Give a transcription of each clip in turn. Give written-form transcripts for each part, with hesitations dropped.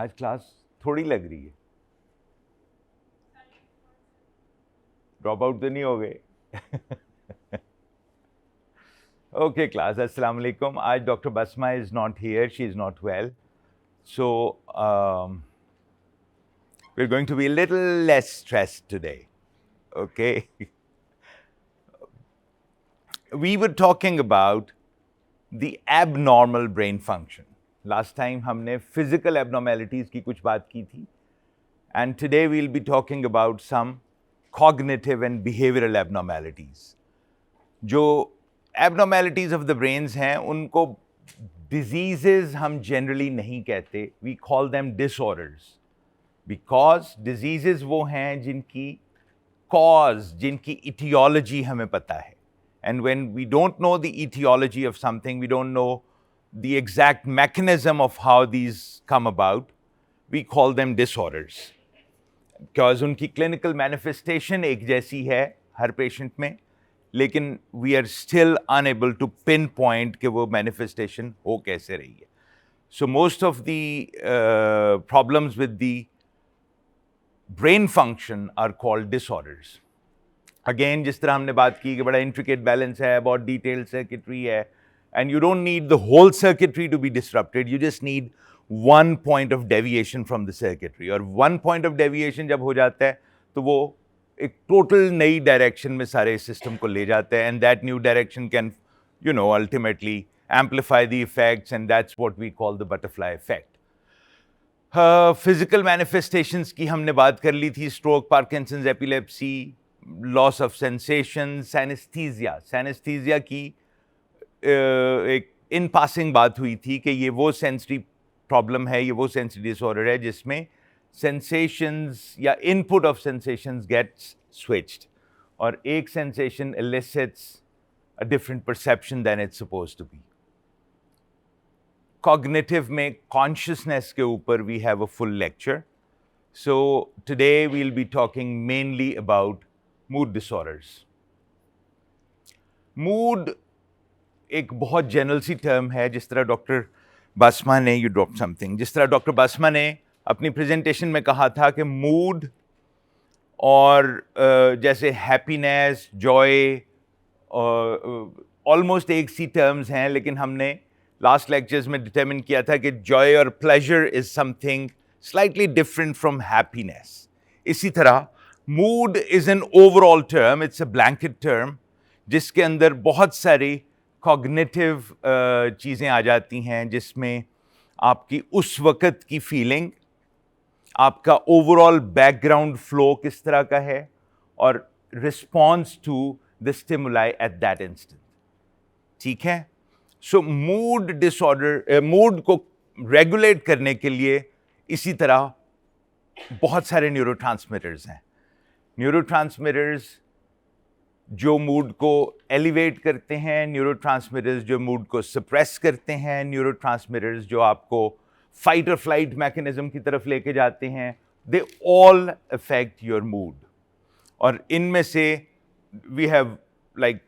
आज क्लास थोड़ी लग रही है, ड्रॉप आउट तो नहीं हो गए? ओके क्लास, अस्सलाम वालेकुम। आज डॉक्टर बसमा is not here, she is not well, so we're going to be a little less stressed today. Okay. We were talking about the abnormal brain function. Last time हमने physical abnormalities की कुछ बात की थी, and today we'll be talking about some cognitive and behavioral abnormalities. जो abnormalities of the brains हैं उनको diseases हम generally नहीं कहते, we call them disorders, because diseases वो हैं जिनकी cause, जिनकी etiology हमें पता है. And when we don't know the etiology of something, we don't know the exact mechanism of how these come about, we call them disorders. Because उनकी clinical manifestation एक जैसी है हर patient में, लेकिन we are still unable to pinpoint कि वो manifestation हो कैसे रही है. So most of the problems with the brain function are called disorders. Again, जिस तरह हमने बात की कि बड़ा intricate balance है, बहुत detailed circuitry है, and you don't need the whole circuitry to be disrupted, you just need one point of deviation from the circuitry. और one point of deviation जब हो जाता है तो वो एक total नई direction में सारे system को ले जाता है, and that new direction can, you know, ultimately amplify the effects, and that's what we call the butterfly effect. Physical manifestations की हमने बात कर ली थी, stroke, Parkinson's, epilepsy, loss of sensation, synesthesia. Synesthesia की एक in passing बात हुई थी कि ये वो sensory problem है, ये वो sensory disorder है जिसमें sensations या input of sensations gets switched, और एक sensation elicits a different perception than it's supposed to be. Cognitive में consciousness के ऊपर we have a full lecture. So today we'll be talking mainly about mood disorders. Mood एक बहुत general सी term है, जिस तरह डॉक्टर बसमा ने, यू ड्रॉप समथिंग, जिस तरह डॉक्टर बसमा ने अपनी प्रेजेंटेशन में कहा था कि मूड और जैसे हैप्पीनेस, जॉय ऑलमोस्ट एक सी टर्म्स हैं, लेकिन हमने लास्ट लेक्चर्स में डिटरमिन किया था कि जॉय और pleasure is something slightly different from happiness. इसी तरह mood is an overall term, it's a blanket term जिसके अंदर बहुत सारी कॉग्निटिव चीज़ें आ जाती हैं, जिसमें आपकी उस वक़्त की फीलिंग, आपका ओवरऑल बैकग्राउंड फ्लो किस तरह का है, और response to the stimuli at that instant. ठीक है. सो मूड डिसऑर्डर, मूड को रेगुलेट करने के लिए इसी तरह बहुत सारे न्यूरोट्रांसमीटर्स हैं. न्यूरोट्रांसमीटर्स जो मूड को एलिवेट करते हैं, न्यूरोट्रांसमीटर्स जो मूड को सप्रेस करते हैं, न्यूरोट्रांसमीटर्स जो आपको फाइट और फ्लाइट मैकेनिज्म की तरफ लेके जाते हैं, they all affect your mood. और इनमें से we have like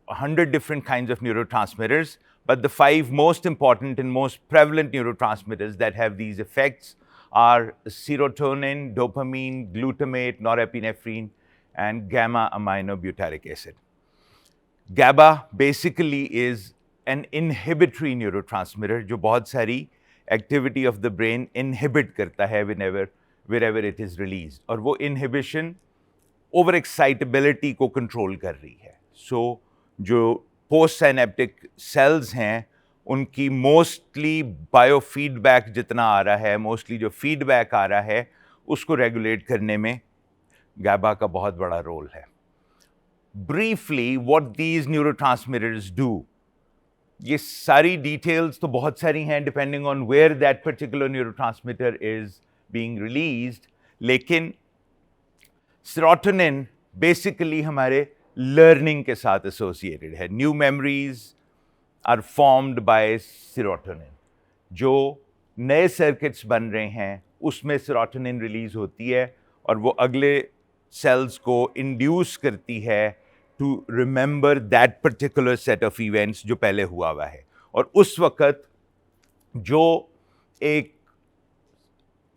100 different kinds of neurotransmitters, but the 5 most important and most prevalent neurotransmitters that have these effects are serotonin, dopamine, glutamate, norepinephrine, and gamma aminobutyric acid. GABA basically is an inhibitory neurotransmitter जो बहुत सारी activity of the brain inhibit करता है wherever it is released, और वो inhibition over excitability को control कर रही है. So जो पोस्ट साइनेप्टिक सेल्स हैं उनकी मोस्टली बायोफीडबैक जितना आ रहा है, मोस्टली जो फीडबैक आ रहा है, उसको रेगुलेट करने में गैबा का बहुत बड़ा रोल है. Briefly what these neurotransmitters do, ये सारी डिटेल्स तो बहुत सारी हैं depending on where that particular neurotransmitter is being released, लेकिन सेरोटोनिन बेसिकली हमारे लर्निंग के साथ एसोसिएटेड है. New memories are formed by serotonin. जो नए सर्किट्स बन रहे हैं उसमें सेरोटोनिन रिलीज होती है, और वो अगले सेल्स को इंड्यूस करती है to remember that particular set of events जो पहले हुआ है. और उस वक्त जो एक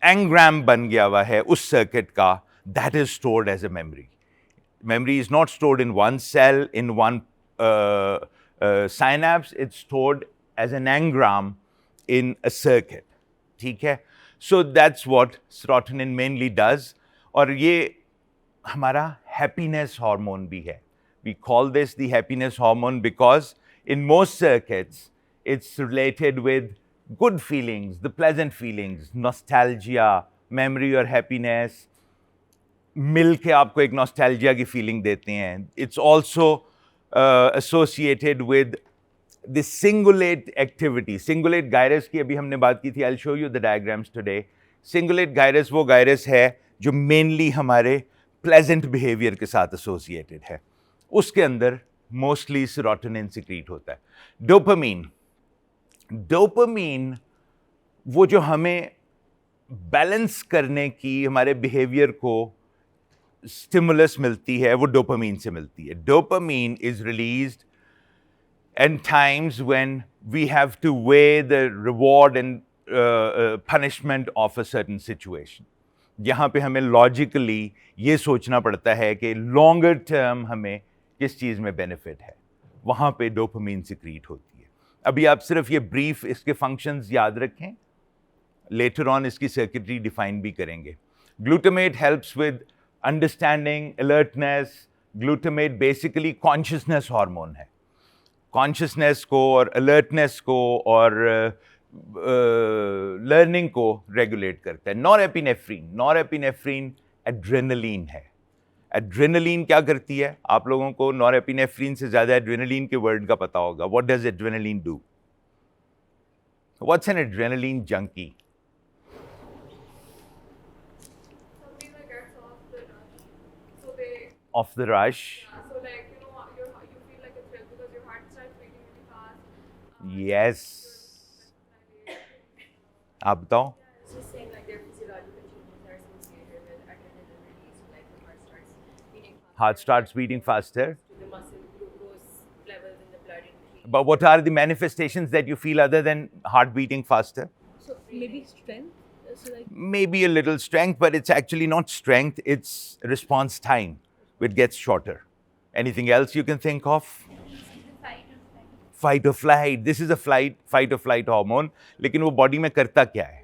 एंग्राम बन गया हुआ है उस सर्किट का, that is stored as a memory. Memory is not stored in one cell, in one synapse. It's stored as an engram in a circuit. ठीक है? So that's what serotonin mainly does. और ये हमारा happiness hormone भी है. We call this the happiness hormone because in most circuits, it's related with good feelings, the pleasant feelings, nostalgia, memory or happiness. मिल के आपको एक नॉस्टैल्जिया की feeling देते हैं. It's also associated with the cingulate activity. Cingulate gyrus की अभी हमने बात की थी. I will show you the diagrams today. Cingulate gyrus वो गायरस है जो मेनली हमारे प्लेजेंट बिहेवियर के साथ एसोसिएटेड है. उसके अंदर मोस्टली सेरोटोनिन सिक्रीट होता है. डोपामीन, डोपामीन वो जो हमें बैलेंस करने की, हमारे बिहेवियर को स्टिमुलस मिलती है, वो डोपामीन से मिलती है. Dopamine is released at times when we have to weigh the reward and punishment of a certain situation. यहाँ पे हमें लॉजिकली ये सोचना पड़ता है कि लॉन्गर टर्म हमें किस चीज़ में बेनिफिट है, वहाँ पे डोपामीन सिक्रीट होती है. अभी आप सिर्फ ये ब्रीफ इसके फंक्शंस याद रखें, लेटर ऑन इसकी सर्किटरी डिफाइन भी करेंगे. Glutamate helps with understanding, alertness. Glutamate basically consciousness hormone है. कॉन्शियसनेस को और अलर्टनेस को और लर्निंग को रेगुलेट करता है. नॉरएपिनेफ्रिन, नॉरएपिनेफ्रिन एड्रेनलिन है. एड्रेनलिन क्या करती है? आप लोगों को नॉरएपिनेफ्रिन से ज्यादा एड्रेनलिन के वर्ड का पता होगा. What does adrenaline do? What's an adrenaline junkie? Of the rush. Yeah, so like you feel like a thrill because your heart starts beating really fast. Yes. आप बताओ. Yeah, it's just saying like their physiological changes are associated with adrenaline release, like the heart starts beating faster. Heart starts beating faster. The muscle glucose levels in the blood increase. But what are the manifestations that you feel other than heart beating faster? So maybe strength. So like Maybe a little strength, but it's actually not strength, it's response time, which gets shorter. Anything else you can think of? Fight or flight. This is a fight or flight hormone. लेकिन वो body में करता क्या है?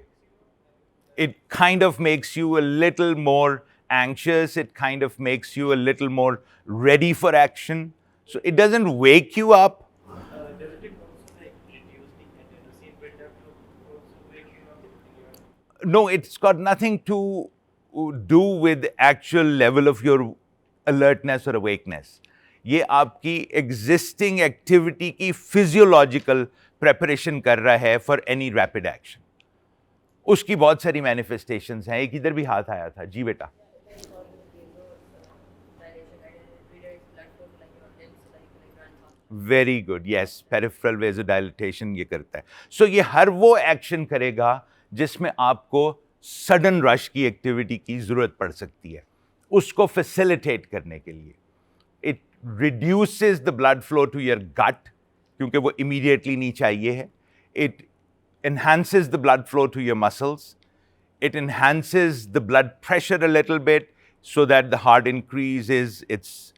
It kind of makes you a little more anxious. It kind of makes you a little more ready for action. So it doesn't wake you up. Doesn't it also like reduce the adenosine buildup to also wake you up? No, it's got nothing to do with actual level of your alertness or awakeness. ये आपकी existing activity की physiological preparation कर रहा है for any rapid action. उसकी बहुत सारी manifestations हैं. एक इधर भी हाथ आया था. जी बेटा. Very good. Yes, peripheral vasodilatation ये करता है. So ये हर वो action करेगा जिसमें आपको sudden rush की activity की ज़रूरत पड़ सकती है. उसको facilitate करने के लिए. It reduces the blood flow to your gut क्योंकि वो immediately नहीं चाहिए है. It enhances the blood flow to your muscles. It enhances the blood pressure a little bit so that the heart increases its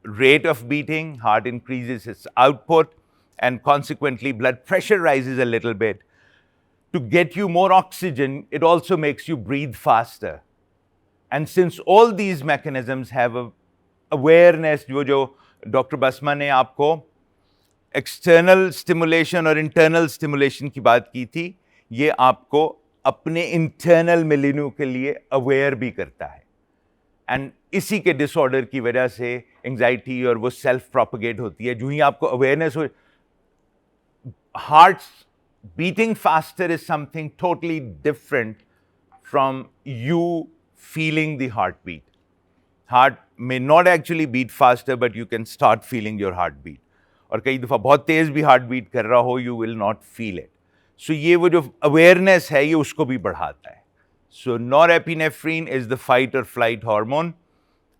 rate of beating, heart increases its output, and consequently blood pressure rises a little bit. To get you more oxygen, it also makes you breathe faster. And since all these mechanisms have a awareness, जो doctor बसमा ने आपको external stimulation और internal stimulation की बात की थी, ये आपको अपने इंटरनल मिलिन्यू के लिए अवेयर भी करता है. एंड इसी के डिसऑर्डर की वजह से एंजाइटी और वो सेल्फ प्रोपगेट होती है. जो ही आपको अवेयरनेस हो, heart beating faster is something totally different from you feeling the heartbeat. Heart may not actually beat faster, but you can start feeling your heartbeat. और कई दफ़ा बहुत तेज़ भी हार्ट बीट कर रहा हो, you will not feel it. So ये वो जो awareness है, ये उसको भी बढ़ाता है. So norepinephrine is the fight or flight hormone.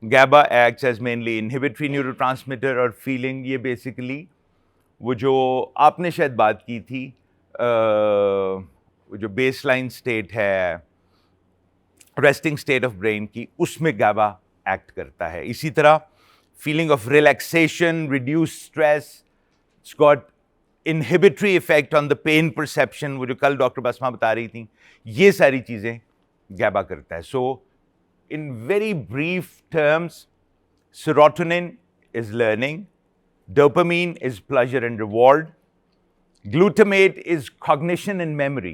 GABA acts as mainly inhibitory neurotransmitter और feeling ये basically वो जो आपने शायद बात की थी, वो जो baseline state है, रेस्टिंग स्टेट ऑफ ब्रेन की, उसमें GABA एक्ट करता है। इसी तरह feeling of relaxation, reduce stress, it's got inhibitory effect on the pain perception, वो जो कल डॉक्टर बसमा बता रही थी, ये सारी चीज़ें GABA करता है। So in very brief terms, serotonin is learning, dopamine is pleasure and reward, glutamate is cognition and memory,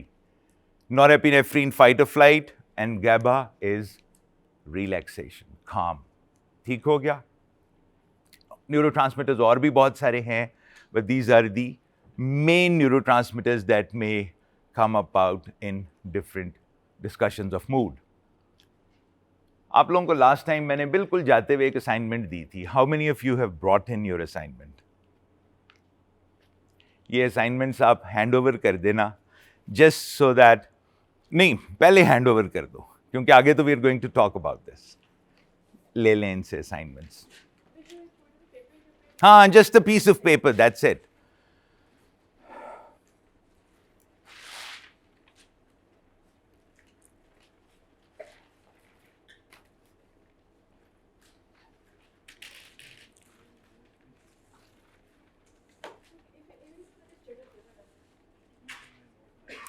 norepinephrine fight or flight, and GABA is relaxation, calm. ठीक हो गया? Neurotransmitters और भी बहुत सारे हैं, but these are the main neurotransmitters that may come about in different discussions of mood. आप लोगों को लास्ट टाइम मैंने बिल्कुल जाते हुए एक असाइनमेंट दी थी। How many of you have brought in your assignment? ये असाइनमेंट्स आप हैंड ओवर कर देना, जस्ट सो दैट, नहीं पहले हैंड ओवर कर दो, क्योंकि आगे तो we are going to talk about this. ले लें इनसे असाइनमेंट्स। हाँ, just a piece of paper, that's it.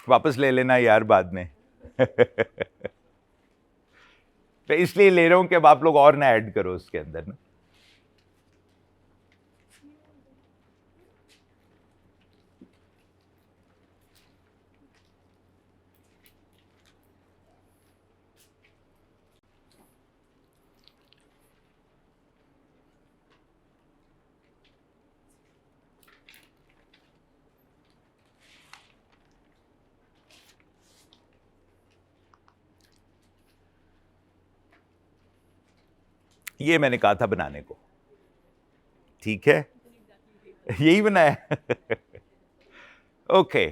वापस ले लेना यार बाद में। तो इसलिए ले रहा हूं कि अब आप लोग और ना ऐड करो उसके अंदर ना। ये मैंने कहा था बनाने को, ठीक है? यही बनाया। ओके,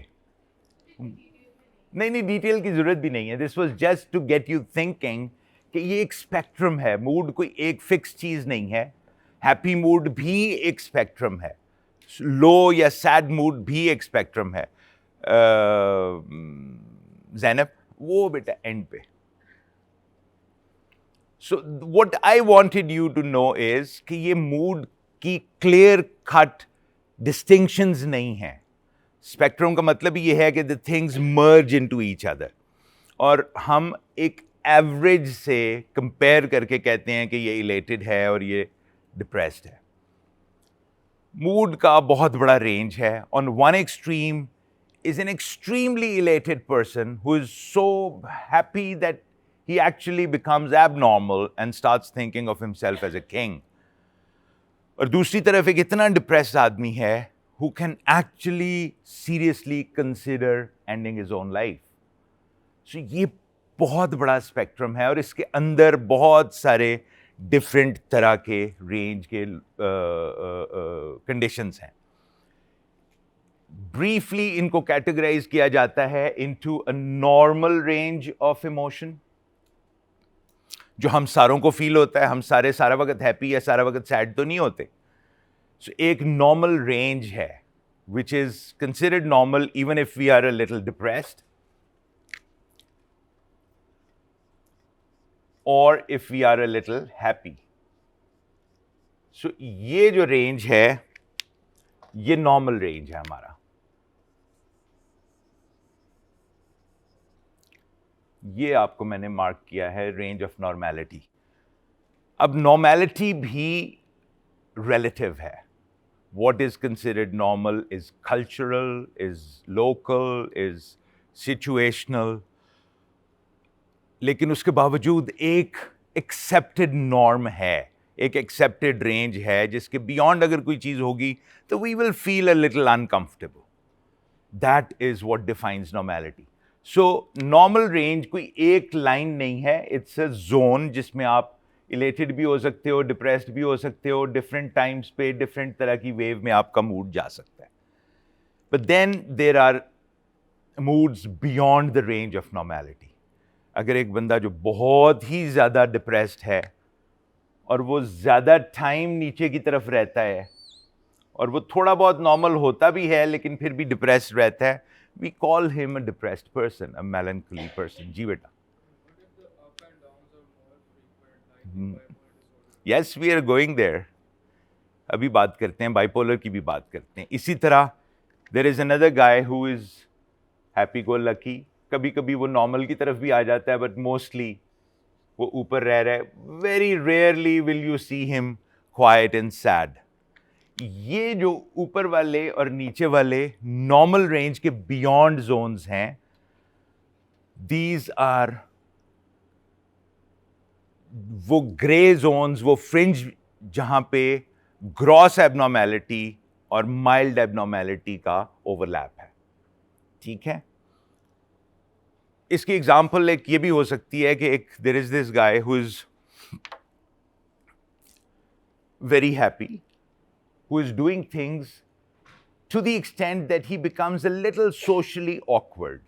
नहीं डिटेल की जरूरत भी नहीं है। This was just to get you thinking कि ये एक स्पेक्ट्रम है, मूड कोई एक फिक्स चीज नहीं है। हैप्पी मूड भी एक स्पेक्ट्रम है, लो या सैड मूड भी एक स्पेक्ट्रम है। ज़ैनब वो बेटा एंड पे। So what I wanted you to know is कि ये मूड की क्लियर कट डिस्टिंक्शंस नहीं है। स्पेक्ट्रम का मतलब ये है कि the things merge into each other, और हम एक एवरेज से कंपेयर करके कहते हैं कि ये इलेटेड है और ये डिप्रेस्ड है। मूड का बहुत बड़ा रेंज है। On one extreme is an extremely elated person who is so happy that he actually becomes abnormal and starts thinking of himself as a king. और दूसरी तरफ एक इतना डिप्रेस्ड आदमी है who can actually seriously consider ending his own life. So ये बहुत बड़ा स्पेक्ट्रम है और इसके अंदर बहुत सारे डिफरेंट तरह के रेंज के कंडीशंस हैं। ब्रीफली इनको कैटेगराइज किया जाता है into a normal range of emotion, जो हम सारों को फील होता है। हम सारे सारा वक्त हैप्पी या सारा वक्त सैड तो नहीं होते। सो एक नॉर्मल रेंज है which is considered normal even if we are a little depressed और if we are a little happy. So ये जो रेंज है ये नॉर्मल रेंज है हमारा। ये आपको मैंने मार्क किया है रेंज ऑफ नॉर्मेलिटी। अब नॉर्मेलिटी भी रिलेटिव है। What is considered normal is cultural, is local, is situational, लेकिन उसके बावजूद एक एक्सेप्टेड नॉर्म है, एक एक्सेप्टेड रेंज है जिसके बियॉन्ड अगर कोई चीज होगी तो we will feel a little uncomfortable. That is what defines normality. So normal range कोई एक लाइन नहीं है, इट्स अ जोन जिसमें आप इलेटेड भी हो सकते हो, डिप्रेस्ड भी हो सकते हो, डिफरेंट टाइम्स पे डिफरेंट तरह की वेव में आपका मूड जा सकता है। But then there are moods beyond the range of normality. अगर एक बंदा जो बहुत ही ज़्यादा डिप्रेस्ड है और वो ज़्यादा टाइम नीचे की तरफ रहता है और वो थोड़ा बहुत नॉर्मल होता भी है लेकिन फिर भी डिप्रेस्ड रहता है, we call him a depressed person, a melancholy person. जी बेटा। What if the up and Yes, we are going there. अभी बात करते हैं, बाइपोलर की भी बात करते हैं. इसी तरह there is another guy who is happy go lucky. कभी कभी वो नॉर्मल की तरफ भी आ जाता है, बट मोस्टली वो ऊपर रह रहा है. Very rarely will you see him quiet and sad. ये जो ऊपर वाले और नीचे वाले नॉर्मल रेंज के बियॉन्ड जोन्स हैं, दीज आर वो ग्रे जोन्स, वो फ्रिंज जहां पे ग्रॉस एबनॉर्मेलिटी और माइल्ड एबनॉर्मेलिटी का ओवरलैप है. ठीक है. इसकी एग्जांपल एक ये भी हो सकती है कि एक there is this guy who is very happy, who is doing things to the extent that he becomes a little socially awkward.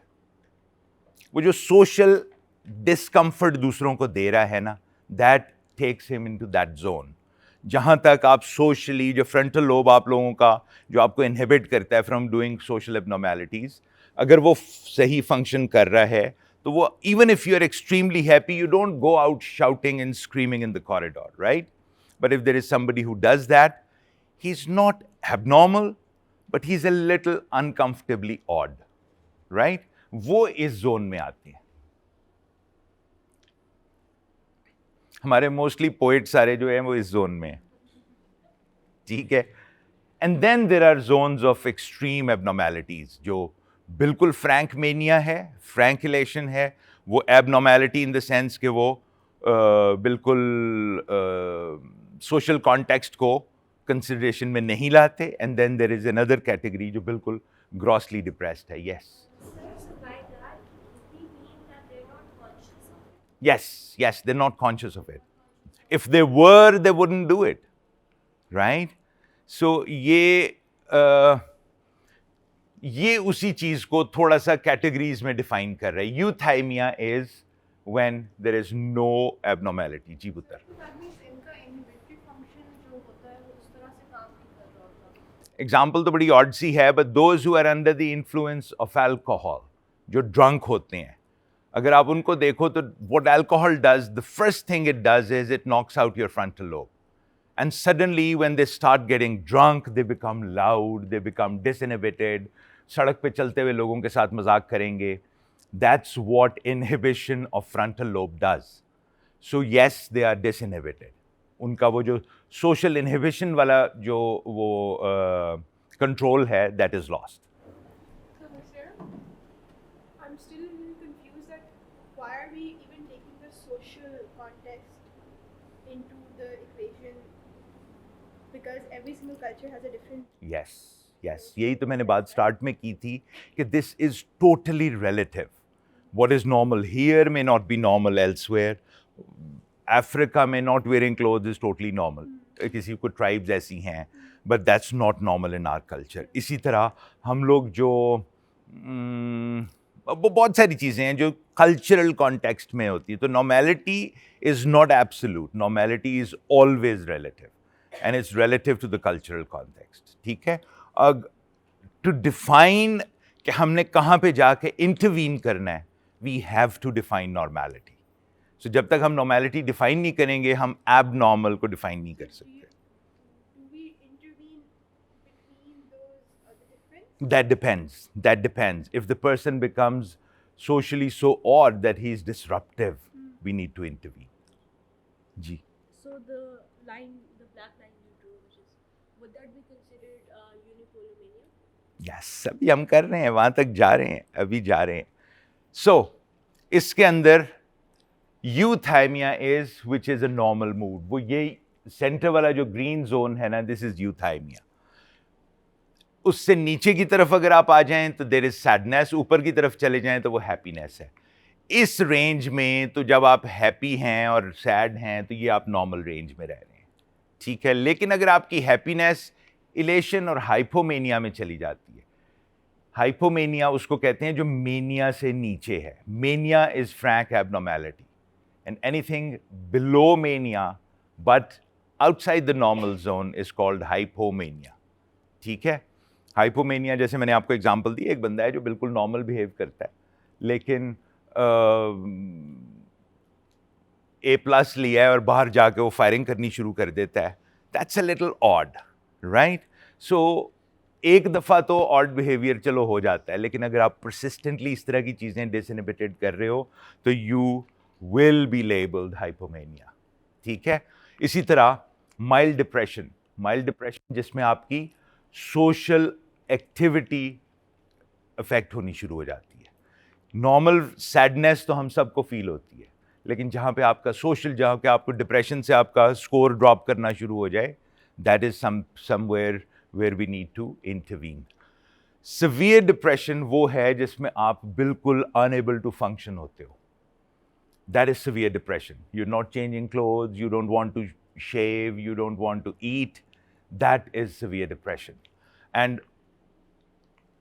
वो जो सोशल डिस्कंफर्ट दूसरों को दे रहा है ना, that takes him into that zone. जहां तक आप सोशली, जो फ्रंटल लोब आप लोगों का जो आपको इनहिबिट करता है फ्रॉम डूइंग सोशल एबनॉर्मेलिटीज, अगर वो सही फंक्शन कर रहा है तो वो, even if you are extremely happy, you don't go out shouting and screaming in the corridor, right? But if there is somebody who does that, he is not abnormal, but he is a little uncomfortably odd, right? वो इस zone में आती है. हमारे mostly poet सारे जो हैं वो इस जोन में, ठीक है. And then there are zones of extreme abnormalities, जो बिल्कुल फ्रैंक मेनिया है, फ्रैंकुलेशन है. वो एबनॉर्मेलिटी इन द सेंस कि वो बिल्कुल सोशल कॉन्टेक्स्ट को कंसिडरेशन में नहीं लाते. And then there is another category जो बिल्कुल ग्रॉसली डिप्रेस्ड है. Yes, yes, they're not conscious of it. If they were, they wouldn't do it, right? So ये उसी चीज को थोड़ा सा कैटेगरीज में डिफाइन कर रहा है. Euthymia is when there is no abnormality. जी पुत्र. एग्जाम्पल तो बड़ी ऑड सी है, but those who are under the influence of alcohol, जो ड्रंक होते हैं, अगर आप उनको देखो तो what alcohol does, the first thing it does is it knocks out your frontal lobe. And suddenly when they start getting drunk, they become loud, they become disinhibited. सड़क पे चलते हुए लोगों के साथ मजाक करेंगे. That's what inhibition of frontal lobe does. So yes, they are disinhibited. उनका वो जो social inhibition वाला जो वो control है, that is lost. So, Sarah, I'm still a little confused that why are we even taking the social context into the equation? Because every single culture has a different. Yes, yes. यही तो मैंने बात start में की थी कि this is totally relative. What is normal here may not be normal elsewhere. Africa में not wearing clothes is totally normal. किसी को tribes ऐसी हैं, but that's not normal in our culture. इसी तरह हम लोग जो बहुत सारी चीज़ें हैं जो कल्चरल कॉन्टेक्स्ट में होती है. तो normality is not absolute, normality is always relative, and it's relative to the cultural context. ठीक है. टू डिफाइन कि हमने कहाँ पे जाके इंटरवीन करना है, we have to define normality. So जब तक हम नॉर्मेलिटी डिफाइन नहीं करेंगे, हम एबनॉर्मल को डिफाइन नहीं कर सकते. That depends. If the person becomes socially so odd that he is disruptive, we need to intervene. Ji. So the black line you drew, would that be considered unipolar mania? Yes, अभी हम कर रहे हैं, वहां तक जा रहे हैं, अभी जा रहे हैं. So, इसके अंदर euthymia is, which is a normal mood. वो ये सेंटर वाला जो ग्रीन जोन है ना, this is euthymia. उससे नीचे की तरफ अगर आप आ जाएं तो देयर इज सैडनेस, ऊपर की तरफ चले जाएं तो वो हैप्पीनेस है. इस रेंज में तो जब आप हैप्पी हैं और सैड हैं तो ये आप नॉर्मल रेंज में रह रहे हैं. ठीक है. लेकिन अगर आपकी हैप्पीनेस इलेशन और हाइपोमेनिया में चली जाती है, हाइपोमेनिया उसको कहते हैं जो मेनिया से नीचे है. Mania is Frank abnormality, and anything below mania but outside the normal zone is called hypomania. ठीक है. हाइपोमेनिया, जैसे मैंने आपको एग्जांपल दी, एक बंदा है जो बिल्कुल नॉर्मल बिहेव करता है, लेकिन A+ लिया है और बाहर जाके वो फायरिंग करनी शुरू कर देता है, that's a little odd, right? So एक दफ़ा तो ऑड बिहेवियर चलो हो जाता है, लेकिन अगर आप परसिस्टेंटली इस तरह की चीज़ें डिसइनहिबिटेड कर रहे हो तो you will be labelled hypomania, ठीक है? इसी तरह माइल्ड डिप्रेशन जिसमें आपकी सोशल एक्टिविटी अफेक्ट होनी शुरू हो जाती है। नॉर्मल सैडनेस तो हम सबको फील होती है, लेकिन जहाँ पे आपका सोशल, जहाँ पे आपको डिप्रेशन से आपका स्कोर ड्रॉप करना शुरू हो जाए, that is somewhere where we need to intervene. Severe depression वो है जिसमें आप बिल्कुल अनएबल टू फंक्शन होते हो, that is severe depression. You're not changing clothes, you don't want to shave, you don't want to eat. That is severe depression. And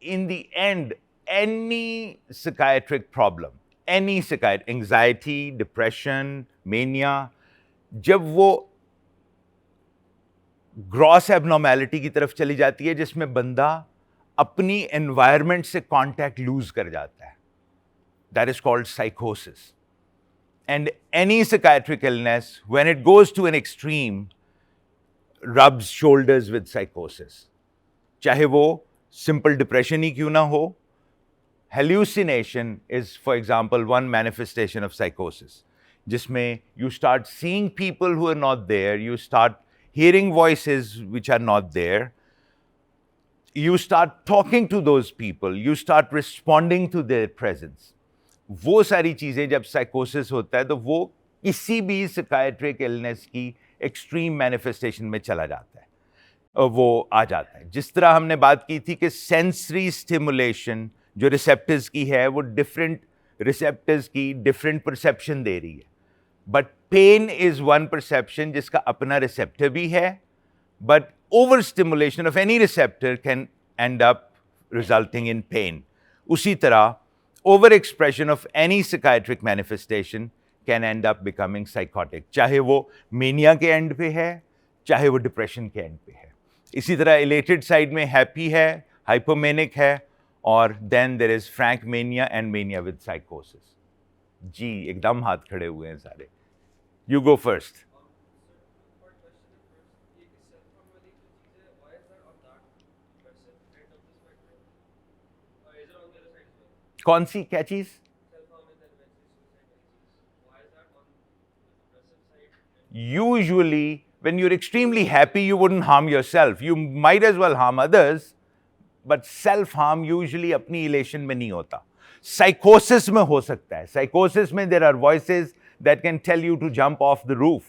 in the end, any psychiatric problem, anxiety, depression, mania, जब वो gross abnormality की तरफ चली जाती है जिसमें बंदा अपनी एनवायरनमेंट से कांटेक्ट लूज कर जाता है, दैट इज कॉल्ड साइकोसिस. And any psychiatric illness, when it goes to an extreme, rubs shoulders with psychosis. चाहे वो simple depression ही क्यों ना हो, hallucination is, for example, one manifestation of psychosis, जिसमें you start seeing people who are not there, you start hearing voices which are not there, you start talking to those people, you start responding to their presence. वो सारी चीज़ें जब साइकोसिस होता है तो वो किसी भी साइकाइट्रिक इलनेस की एक्सट्रीम मैनिफेस्टेशन में चला जाता है, और वो आ जाता है. जिस तरह हमने बात की थी कि सेंसरी स्टिमुलेशन जो रिसेप्टर्स की है वो डिफरेंट रिसेप्टर्स की डिफरेंट परसेप्शन दे रही है, but pain is one perception जिसका अपना रिसेप्टर भी है, but over stimulation of any receptor can end up resulting in pain. उसी तरह overexpression of any psychiatric manifestation can end up becoming psychotic, चाहे वो mania के end पे है, चाहे वो depression के end पे है. इसी तरह elated side में happy है, hypomanic है, और then there is frank mania and mania with psychosis. जी एकदम हाथ खड़े हुए हैं सारे. You go first. कौन सी क्या चीज? Usually, when you're extremely happy, you wouldn't harm yourself. You might as well harm others, but self-harm usually अपनी elation में नहीं होता. Psychosis में हो सकता है. Psychosis में there are voices that can tell you to jump off the roof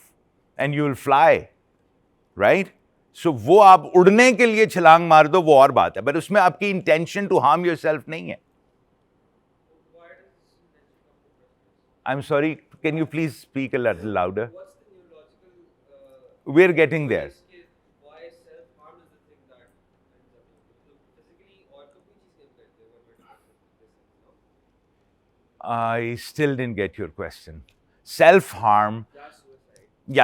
and you will fly, right? So वो आप उड़ने के लिए छलांग मार दो, वो और बात है, but उसमें आपकी intention to harm yourself नहीं है. I'm sorry, can you please speak a little louder? What's the neurological? We're getting there. Why self-harm is the thing that ends up physically और तो कोई चीज़ नहीं करते when we're depressed, no? I still didn't get your question. Self-harm,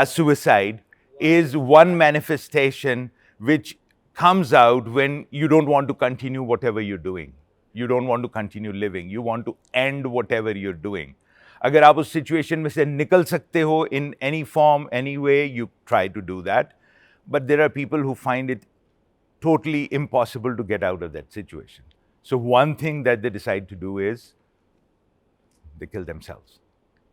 suicide is one manifestation which comes out when you don't want to continue whatever you're doing. You don't want to continue living. You want to end whatever you're doing. अगर आप उस situation में से निकल सकते हो in any form, any way, you try to do that. But there are people who find it totally impossible to get out of that situation. So one thing that they decide to do is they kill themselves.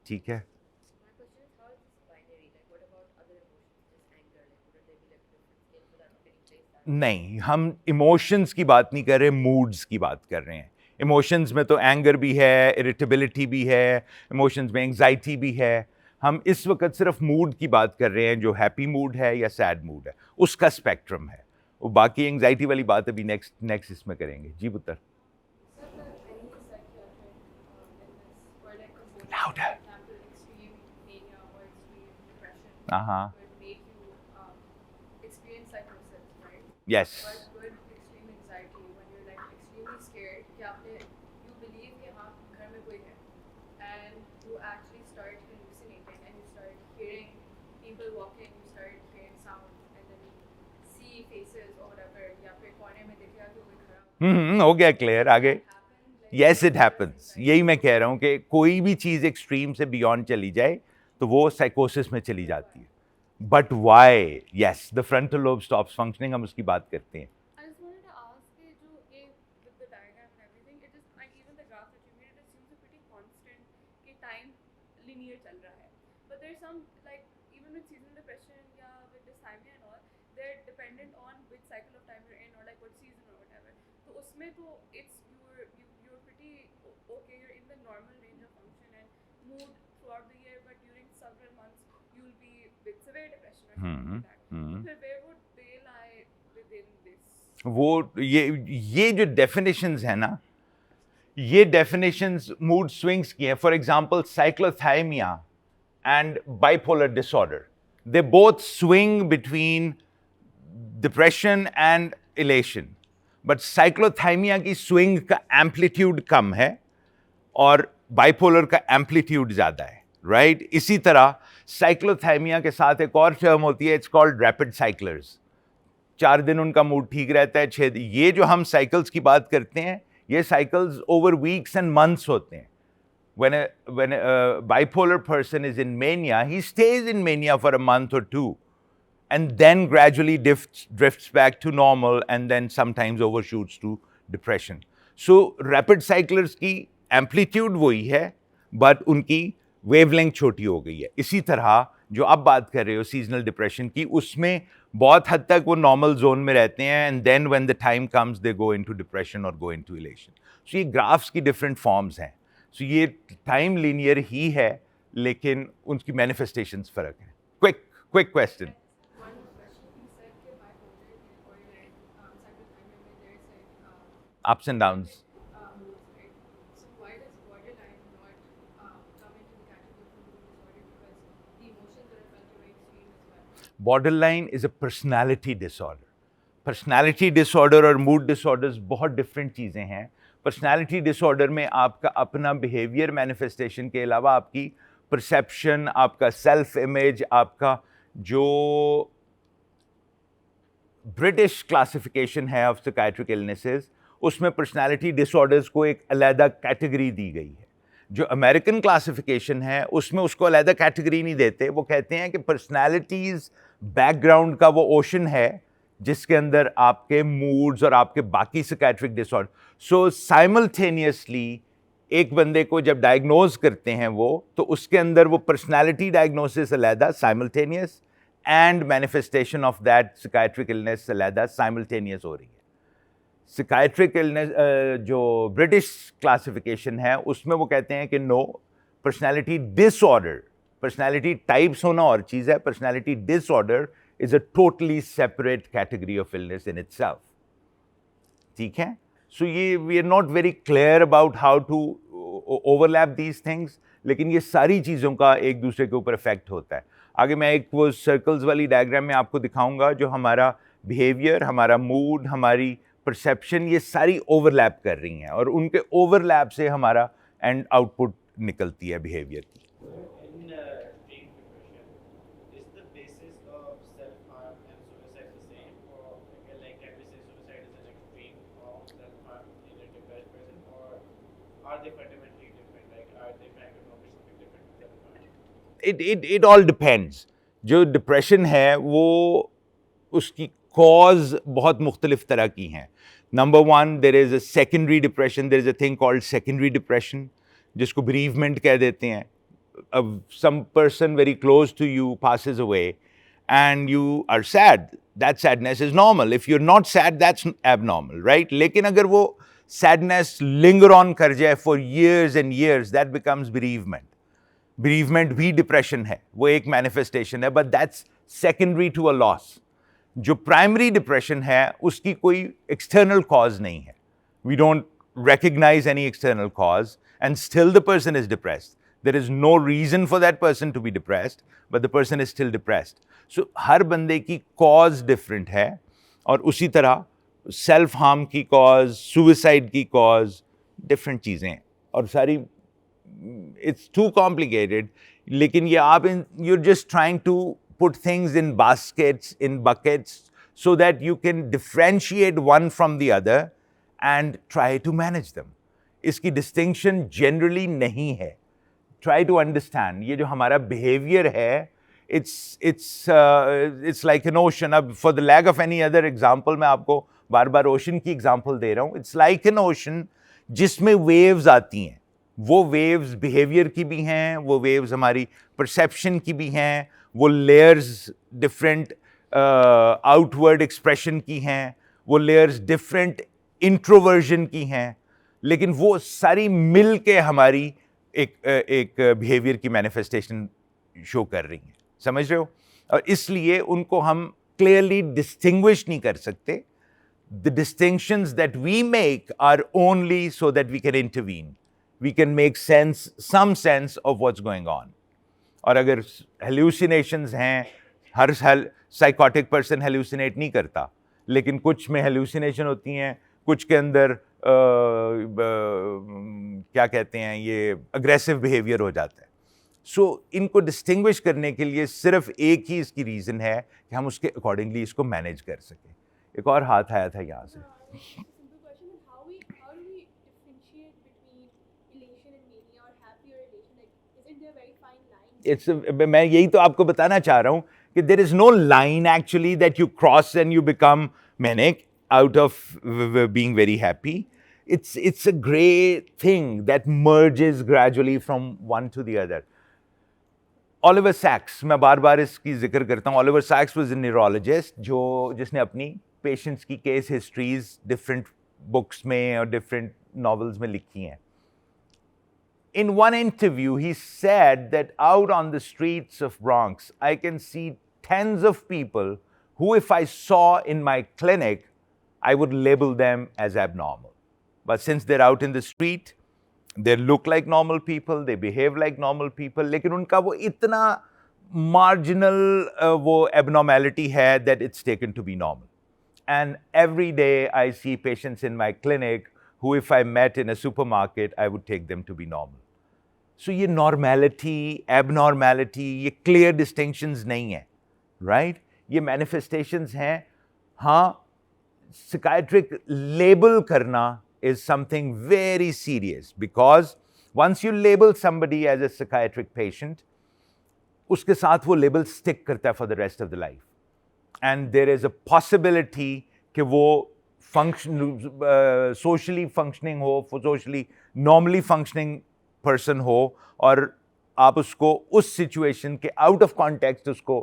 ठीक है? My question is, how is this binary? Like, what about other emotions, just anger? Like, wouldn't there be like a different scale for that or getting placed at? नहीं, हम emotions की बात नहीं कर रहे, moods की बात कर रहे हैं. इमोशंस में तो एंगर भी है, इरिटेबिलिटी भी है, इमोशंस में एंग्जाइटी भी है. हम इस वक्त सिर्फ मूड की बात कर रहे हैं, जो हैप्पी मूड है या सैड मूड है, उसका स्पेक्ट्रम है. वो बाकी एंग्जाइटी वाली बात अभी नेक्स्ट इसमें करेंगे. जी पुत्र. Louder. Extreme mania or extreme depression Uh-huh. would make you experience psychosis, right? Yes. But with extreme anxiety, when you're like extremely scared, कि आपने you believe कि हाँ घर में कोई है, and you actually start hallucinating and you start hearing people walking, you start hearing sounds, and then you see faces or whatever, या फिर कोने में दिखेगा कि कोई खड़ा हो गया क्लियर. आगे. happen, like, Yes, it happens. यही मैं कह रहा हूँ कि कोई भी चीज़ एक्सट्रीम से बियॉन्ड चली जाए तो वो साइकोसिस में चली जाती है. But why? Yes, the frontal lobe stops functioning, हम उसकी बात करते हैं. I just wanted to ask कि जो ये with the diagram and everything, it is like even the graph that you made, it seems a pretty constant कि time linear चल रहा है. But there's some like even with seasonal depression या with dysthymia and all, they're dependent on which cycle of time you're in or like what season or whatever. तो उसमें तो it's you're pretty okay, you're in the normal range of function and mood throughout the year, but during several months you'll be with severe depression or something like that. तो फिर where would they lie within this? वो ये जो definitions है ना, ये definitions mood swings की हैं. For example cyclothymia and bipolar disorder, they both swing between depression and elation, but cyclothymia की स्विंग का एम्पलीट्यूड कम है और बाइपोलर का एम्पलीट्यूड ज्यादा है, राइट? इसी तरह साइक्लोथाइमिया के साथ एक और टर्म होती है, इट्स कॉल्ड रैपिड साइक्लर्स. 4 दिन उनका मूड ठीक रहता है, 6 दिन. ये जो हम साइकिल्स की बात करते हैं, ये cycles over weeks and months होते हैं. when a bipolar person is in mania, he stays in mania for a month or two and then gradually drifts back to normal and then sometimes overshoots to depression. So rapid cyclers की amplitude वही है, but उनकी wavelength छोटी हो गई है. इसी तरह जो आप बात कर रहे हो सीजनल डिप्रेशन की, उसमें बहुत हद तक वो नॉर्मल जोन में रहते हैं and then when the time comes they go into depression और गो इनटू इलेशन. सो ये ग्राफ्स की डिफरेंट फॉर्म्स हैं. सो ये टाइम लीनियर ही है, लेकिन उनकी मैनिफेस्टेशंस फर्क है. Quick question. One question, you said कि bipolar or like cyclothymia में there's like Ups and downs. moods, right? So why does borderline not come into the category of mood disorder, because the emotions that are felt are very extreme as well? Borderline is a personality disorder. Personality disorder और mood disorders बहुत different चीज़ें हैं. Personality disorder में आपका अपना behaviour manifestation के अलावा आपकी परसेप्शन, आपका सेल्फ इमेज, आपका जो ब्रिटिश क्लासिफिकेशन है ऑफ साइकियाट्रिक इलनेसेस, उसमें पर्सनैलिटी डिसऑर्डर्स को एक अलहदा कैटेगरी दी गई है. जो अमेरिकन क्लासिफिकेशन है उसमें उसको अलहदा कैटेगरी नहीं देते. वो कहते हैं कि पर्सनैलिटीज़ बैकग्राउंड का वो ओशन है जिसके अंदर आपके मूड्स और आपके बाकी साइकियाट्रिक डिसऑर्डर. सो साइमल्टेनियसली एक बंदे को जब डायग्नोज करते हैं वो, तो उसके अंदर वो पर्सनैलिटी डायग्नोसिस अलहदा simultaneous and manifestation of that psychiatric illness अलहदा साइमल्टेनियस हो रही है. साइकियाट्रिक इलनेस जो ब्रिटिश क्लासिफिकेशन है उसमें वो कहते हैं कि no, personality disorder, personality types होना और चीज़ है, personality disorder is a totally separate category of illness in itself. ठीक है? So we are not very clear about how to overlap these things, लेकिन ये सारी चीज़ों का एक दूसरे के ऊपर इफेक्ट होता है. आगे मैं एक वो सर्कल्स वाली डायग्राम में आपको दिखाऊंगा जो हमारा बिहेवियर, हमारा मूड, हमारी परसेप्शन, ये सारी ओवरलैप कर रही हैं और उनके ओवरलैप से हमारा एंड आउटपुट निकलती है बिहेवियर की. In being depression, is the basis of self-harm and suicide the same, or like can we say suicide is an extreme form of self-harm in a depressed person, or are they fundamentally different? Like are they trying to accomplish something different with self-harm? It all depends. जो depression है वो उसकी cause बहुत मुख्तलिफ तरह की हैं. Number one, there is a secondary depression, there is a thing called secondary depression जिसको bereavement कह देते हैं. Some person very close to you passes away and you are sad. That sadness is normal. If you're not sad, that's abnormal, right? लेकिन अगर वो sadness linger on कर जाए for years and years, that becomes bereavement. Bereavement भी depression है, वो एक manifestation है, but that's secondary to a loss. जो primary depression है उसकी कोई external cause नहीं है. We don't recognize any external cause and still the person is depressed. There is no reason for that person to be depressed, but the person is still depressed. So हर बंदे की cause different है और उसी तरह self harm की cause, suicide की cause different चीज़ें हैं और सारी it's too complicated. लेकिन ये आप you're just trying to put things in baskets, in buckets so that you can differentiate one from the other and try to manage them. इसकी distinction generally नहीं है. try to understand ये जो हमारा behavior है, it's like an ocean. अब for the lack of any other example मैं आपको बार बार ocean की example दे रहा हूँ. It's like an ocean जिसमें waves आती हैं. वो waves behavior की भी हैं, वो waves हमारी perception की भी हैं, वो layers different outward expression की हैं, वो layers different introversion की हैं, लेकिन वो सारी मिल के हमारी एक बिहेवियर की मैनिफेस्टेशन शो कर रही हैं. समझ रहे हो? और इसलिए उनको हम क्लियरली डिस्टिंग्विश नहीं कर सकते. The distinctions that we make are only so that we can intervene, we can make sense, some sense of what's going on. और अगर हेल्यूसिनेशंस हैं, हर साइकोटिक पर्सन हेल्यूसिनेट नहीं करता, लेकिन कुछ में हेल्यूसिनेशन होती हैं, कुछ के अंदर क्या कहते हैं, ये अग्रेसिव बिहेवियर हो जाता है. सो इनको डिस्टिंग्विश करने के लिए सिर्फ एक ही इसकी रीज़न है कि हम उसके अकॉर्डिंगली इसको मैनेज कर सकें. एक और हाथ आया था यहाँ से. Simple question is how do we differentiate between elation and mania or happy or elation? Like, isn't there a very fine line? मैं यही तो आपको बताना चाह रहा हूँ कि there is no line actually that you cross and you become manic out of being very happy. It's a gray thing that merges gradually from one to the other. Oliver Sacks, मैं बार बार इसकी जिक्र करता हूँ. Oliver Sacks was a neurologist जिसने अपनी patients की case histories different books में और डिफरेंट नॉवेल्स में लिखी हैं. In one interview, he said that out on the streets of Bronx, I can see tens of people who, if I saw in my clinic, I would label them as abnormal. But since they're out in the street, they look like normal people, they behave like normal people, लेकिन उनका वो इतना marginal वो abnormality है that it's taken to be normal. And every day I see patients in my clinic who, if I met in a supermarket, I would take them to be normal. So ये normality, abnormality, ये clear distinctions नहीं है, right? ये manifestations हैं. हाँ, psychiatric label करना is something very serious, because once you label somebody as a psychiatric patient, उसके साथ वो label stick करता है for the rest of the life. And there is a possibility कि वो socially functioning हो, socially normally functioning person हो, और आप उसको उस situation के out of context उसको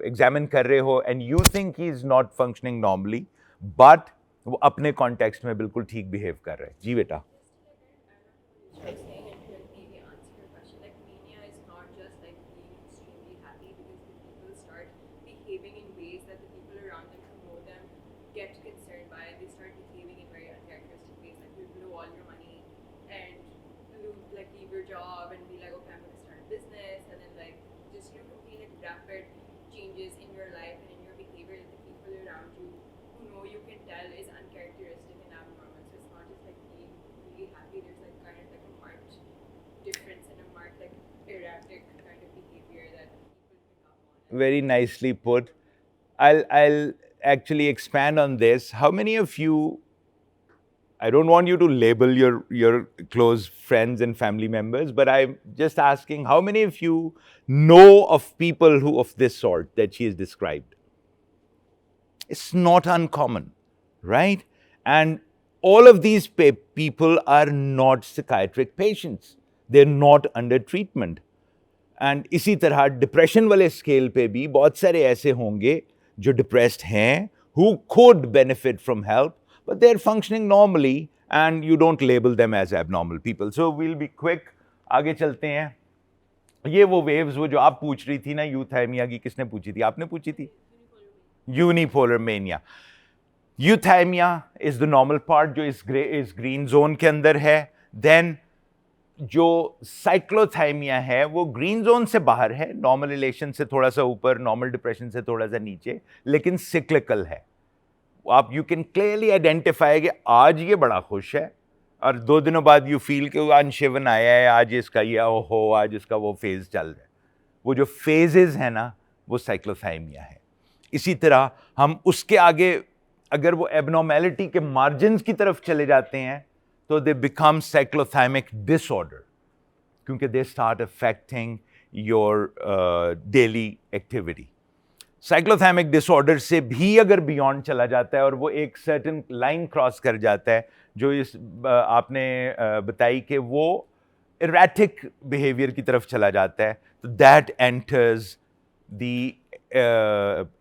examine कर रहे हो, and you think he is not functioning normally, but वो अपने context में बिल्कुल ठीक behave कर रहे हैं. जी बेटा. Very nicely put. I'll actually expand on this. How many of you, I don't want you to label your close friends and family members, but I'm just asking, how many of you know of people who of this sort that she has described? It's not uncommon, right? And all of these people are not psychiatric patients. They're not under treatment. And इसी तरह depression वाले scale पे भी बहुत सारे ऐसे होंगे जो डिप्रेस्ड हैं, who could benefit from help, but they're functioning normally and you don't label them as abnormal people. So we'll be quick. आगे चलते हैं. ये वो waves वो जो आप पूछ रही थी ना, यूथाइमिया की, किसने पूछी थी? आपने पूछी थी? Unipolar mania. Euthymia is the normal part जो इस green zone के अंदर है. Then जो साइक्लोथाइमिया है वो ग्रीन जोन से बाहर है, नॉर्मल इलेशन से थोड़ा सा ऊपर, नॉर्मल डिप्रेशन से थोड़ा सा नीचे, लेकिन सिक्लिकल है. आप यू कैन क्लियरली आइडेंटिफाई कि आज ये बड़ा खुश है और 2 दिनों बाद यू फील कि अनशिवन आया है, आज इसका ये ओहो, आज इसका वो फेज चल रहा है. वो जो फेजेस है ना, वो साइक्लोथाइमिया है. इसी तरह हम उसके आगे अगर वो एबनॉर्मेलिटी के मार्जिन्स की तरफ चले जाते हैं तो they become cyclothymic disorder. क्योंकि they start affecting your daily activity. Cyclothymic disorder से भी अगर बियॉन्ड चला जाता है और वो एक सर्टेन लाइन क्रॉस कर जाता है, जो इस आपने बताई कि वो इरेटिक बिहेवियर की तरफ चला जाता है, तो that enters the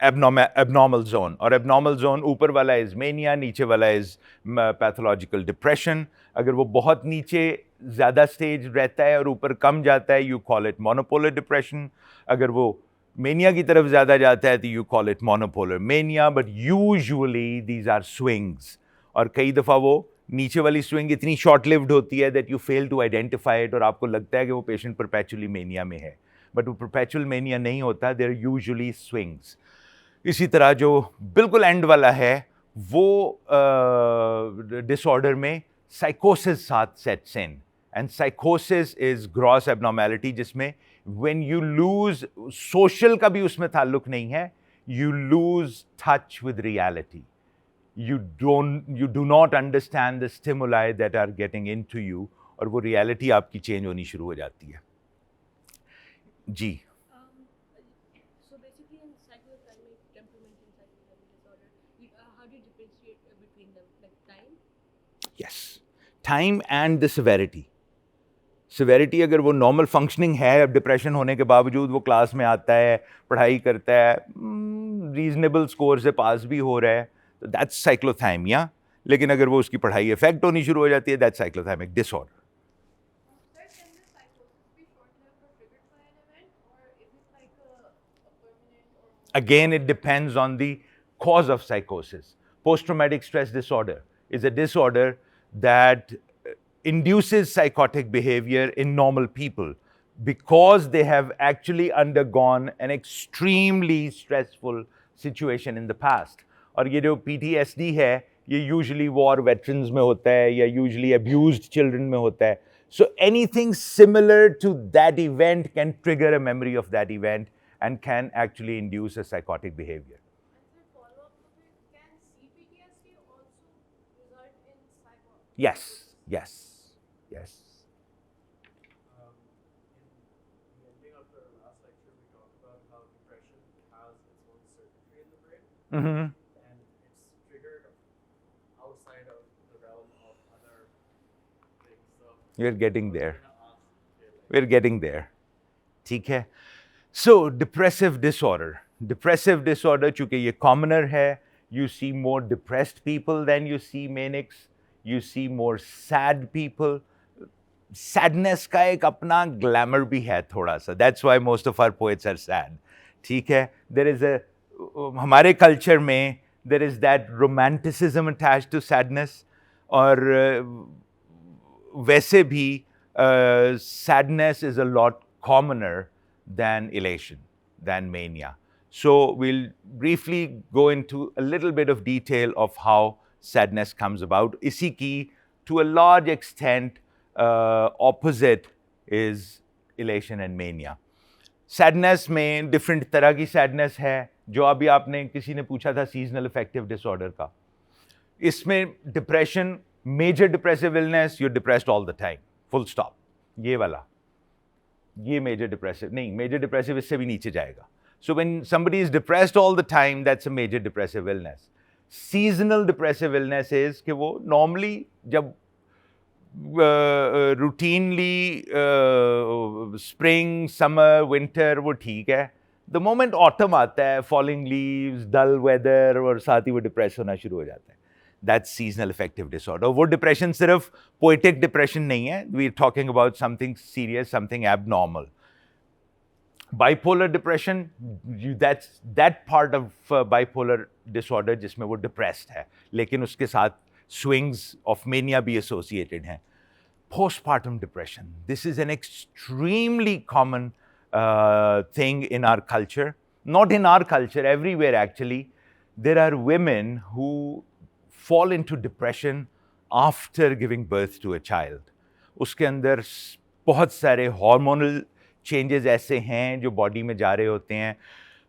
abnormal zone. और एबनॉर्मल जोन ऊपर वाला इज मेनिया, नीचे वाला इज पैथोलॉजिकल डिप्रेशन। अगर वो बहुत नीचे ज़्यादा स्टेज रहता है और ऊपर कम जाता है, you call it monopolar depression. अगर वो मेनिया की तरफ ज़्यादा जाता है तो you call it monopolar mania, but usually these are swings. और कई दफ़ा वो नीचे वाली स्विंग इतनी शॉर्ट लिव्ड होती है that you fail to identify it, और आपको लगता है कि वो पेशेंट परपेचुअली मेनिया में है, बट वो परपेचुअल मेनिया नहीं होता, देयर यूजुअली स्विंग्स। इसी तरह जो बिल्कुल एंड वाला है वो डिसऑर्डर में साइकोसिस साथ सेट्स इन, एंड साइकोसिस इज ग्रॉस एबनॉर्मेलिटी, जिसमें व्हेन यू लूज सोशल का भी उसमें ताल्लुक नहीं है, you lose touch with reality, you do not understand the stimuli that are getting into you, और वो रियलिटी आपकी चेंज होनी शुरू हो जाती है। जी। So basically in cyclothymic temperament and cyclothymic disorder, how do you differentiate between them, like time? Yes, time and the severity. Severity अगर वो नॉर्मल फंक्शनिंग है, अब डिप्रेशन होने के बावजूद वो क्लास में आता है, पढ़ाई करता है, रीजनेबल स्कोर से पास भी हो रहा है, तो दैट्स साइक्लोथाइमिया। लेकिन अगर वो उसकी पढ़ाई इफेक्ट होनी शुरू हो जाती है, that's cyclothymic disorder. Sir, can the psychosis be short-lived or triggered by an event, or is it like a permanent or? Again, it depends on the cause of psychosis. Post-traumatic stress disorder is a disorder that induces psychotic behavior in normal people because they have actually undergone an extremely stressful situation in the past. और ये जो PTSD है, ये usually war veterans में होता है या usually abused children में होता है। So anything similar to that event can trigger a memory of that event and can actually induce a psychotic behavior. And sir, follow-up to it, can CPTSD also result in psychosis? Yes, yes, yes. In the ending of the last lecture, we talked about how depression has its own circuitry in the brain, Mm-hmm. and it's triggered outside of the realm of other things. So We're getting there. I'm gonna ask, okay, like, We're getting there. ठीक है। So depressive disorder. Depressive disorder, चूंकि ये commoner है, you see more depressed people than you see manics. You see more sad people. Sadness का एक अपना glamour भी है थोड़ा सा. That's why most of our poets are sad. ठीक है। There is a हमारे culture में there is that romanticism attached to sadness, और वैसे भी sadness is a lot commoner than elation, than mania. So we'll briefly go into a little bit of detail of how sadness comes about. इसी की to a large extent opposite is elation and mania. Sadness में different तरह की sadness है, जो अभी आपने किसी ने पूछा था seasonal affective disorder का। इसमें depression, major depressive illness, you're depressed all the time, full stop. ये वाला, ये major depressive नहीं, major depressive इससे भी नीचे जाएगा. So when somebody is depressed all the time, that's a major depressive illness. Seasonal depressive illness is कि वो normally जब routinely spring, summer, winter वो ठीक है. The moment autumn आता है, falling leaves, dull weather, और साथ ही वो depressed होना शुरू हो जाता है. That's seasonal affective disorder. वो depression सिर्फ poetic depression नहीं है. We're talking about something serious, something abnormal. Bipolar depression, that's that part of bipolar disorder जिसमें वो depressed है, लेकिन उसके साथ swings of mania भी associated हैं. Postpartum depression. This is an extremely common thing in our culture. Not in our culture, everywhere actually. There are women who fall into depression after giving birth to a child. उसके अंदर बहुत सारे hormonal changes ऐसे हैं जो body में जा रहे होते हैं,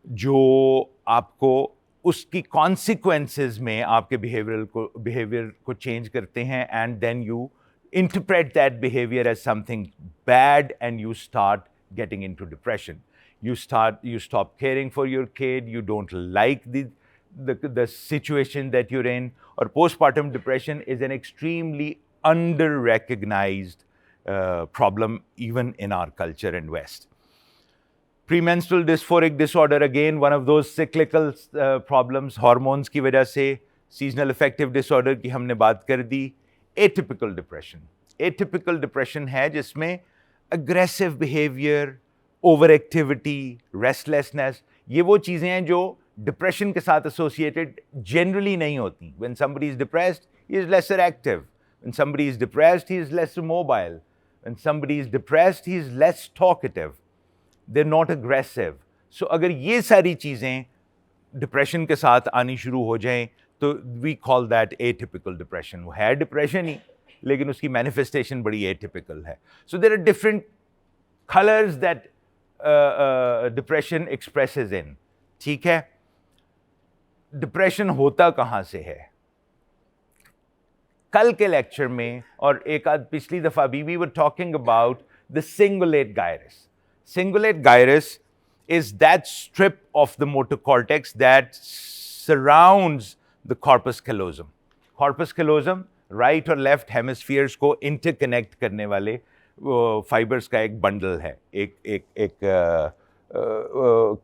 जो आपको उसकी consequences में आपके behavior को change करते हैं, and then you interpret that behavior as something bad and you start getting into depression. You stop caring for your kid, you don't like the situation that you're in. Or postpartum depression is an extremely under recognized problem even in our culture in West. Premenstrual dysphoric disorder, again one of those cyclical problems, hormones की वजह से. Seasonal affective disorder की हमने बात कर दी. Atypical depression है जिसमें aggressive behavior, overactivity, restlessness, ये वो चीज़ें हैं जो depression के साथ associated generally नहीं होती. When somebody is depressed, he is lesser active. When somebody is depressed, he is less mobile. When somebody is depressed, he is less talkative. They're not aggressive. So अगर ये सारी चीज़ें depression के साथ आनी शुरू हो जाएं तो we call that atypical depression. वो है डिप्रेशन ही लेकिन उसकी मैनिफेस्टेशन बड़ी एटिपिकल है. So there are different colours that depression expresses in. ठीक है, डिप्रेशन होता कहाँ से है? कल के लेक्चर में और एक आध पिछली दफ़ा भी we were talking about the cingulate gyrus. Cingulate gyrus is that strip of the motor cortex that surrounds the corpus callosum. Corpus callosum right और left hemispheres को interconnect करने वाले fibers का एक bundle है, एक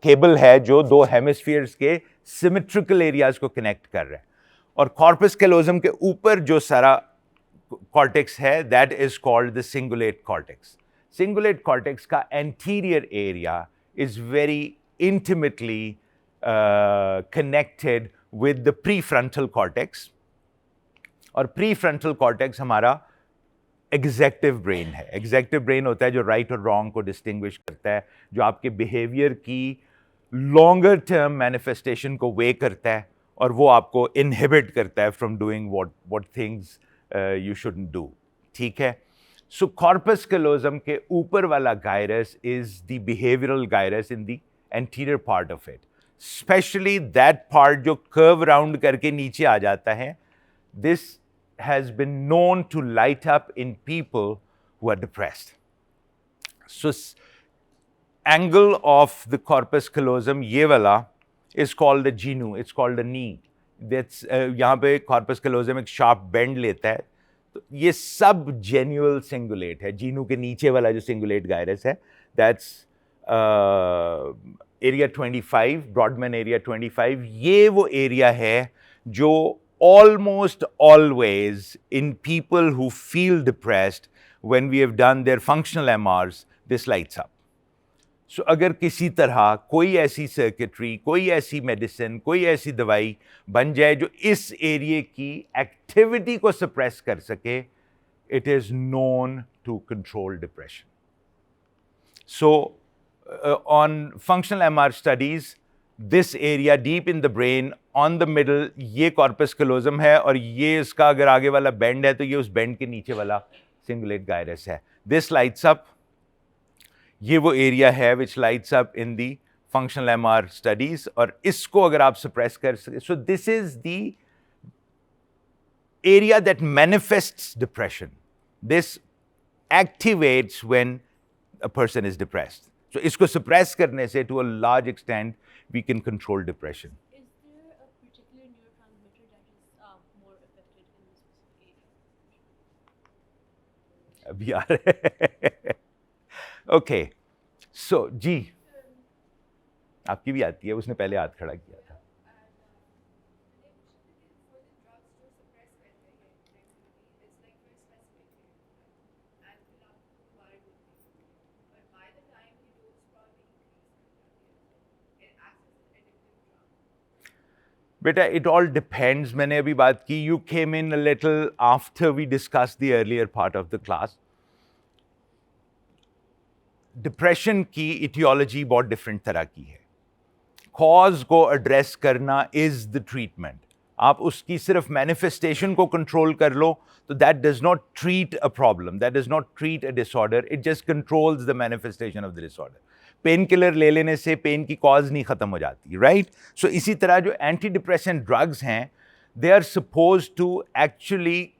cable है जो दो hemispheres के symmetrical areas को connect कर रहा है. और corpus callosum के ऊपर जो सारा cortex है, that is called the cingulate cortex. Cingulate cortex का anterior area is very intimately connected with the prefrontal cortex. और prefrontal cortex हमारा executive brain है. Executive brain होता है जो right और wrong को distinguish करता है, जो आपके behavior की longer term manifestation को weigh करता है और वो आपको inhibit करता है from doing what things you shouldn't do. ठीक है? So corpus callosum के ऊपर वाला gyrus is the behavioral gyrus in the anterior part of it. Especially that part जो curve round करके नीचे आ जाता है. This has been known to light up in people who are depressed. So angle of the corpus callosum ये वाला is called the genu. It's called the knee. That's यहाँ पे corpus callosum एक sharp bend लेता है. तो ये सब जेन्युअल सिंगुलेट है. जीनू के नीचे वाला जो सिंगुलेट गायरस है, दैट्स एरिया 25, ब्रॉडमैन एरिया 25. ये वो एरिया है जो almost always in people who feel depressed when we have done their functional MRIs, this lights up. So अगर किसी तरह कोई ऐसी सर्किटरी, कोई ऐसी मेडिसिन, कोई ऐसी दवाई बन जाए जो इस एरिया की एक्टिविटी को सप्रेस कर सके, it is known to control depression. So on functional MR studies, this area deep in the brain on the middle, ये कॉर्पस कलोजम है और ये इसका अगर आगे वाला बेंड है तो ये उस बेंड के नीचे वाला सिंगुलेट गायरस है. This lights up. ये वो एरिया है which lights up in the functional MR studies और इसको अगर आप सप्रेस कर सके, so this is the area that manifests depression. This activates when a person is depressed. So इसको सप्रेस करने से to a large extent we can control depression. Is there a particular neurotransmitter that is more affected in this specific area? अभी आ रहे हैं. Okay, सो जी आपकी भी आती है, उसने पहले हाथ खड़ा किया था. बेटा, इट ऑल डिपेंड्स. मैंने अभी बात की, you came in a little after we discuss the earlier part of the class. Depression की इटियोलॉजी बहुत डिफरेंट तरह की है. कॉज को एड्रेस करना इज द ट्रीटमेंट. आप उसकी सिर्फ मैनिफेस्टेशन को कंट्रोल कर लो तो that does not treat a problem, that does not treat a disorder, it just controls the manifestation of the disorder. Pain killer ले लेने से पेन की कॉज नहीं ख़त्म हो जाती, राइट? सो इसी तरह जो एंटी डिप्रेसेंट ड्रग्स हैं, they are suppose to actually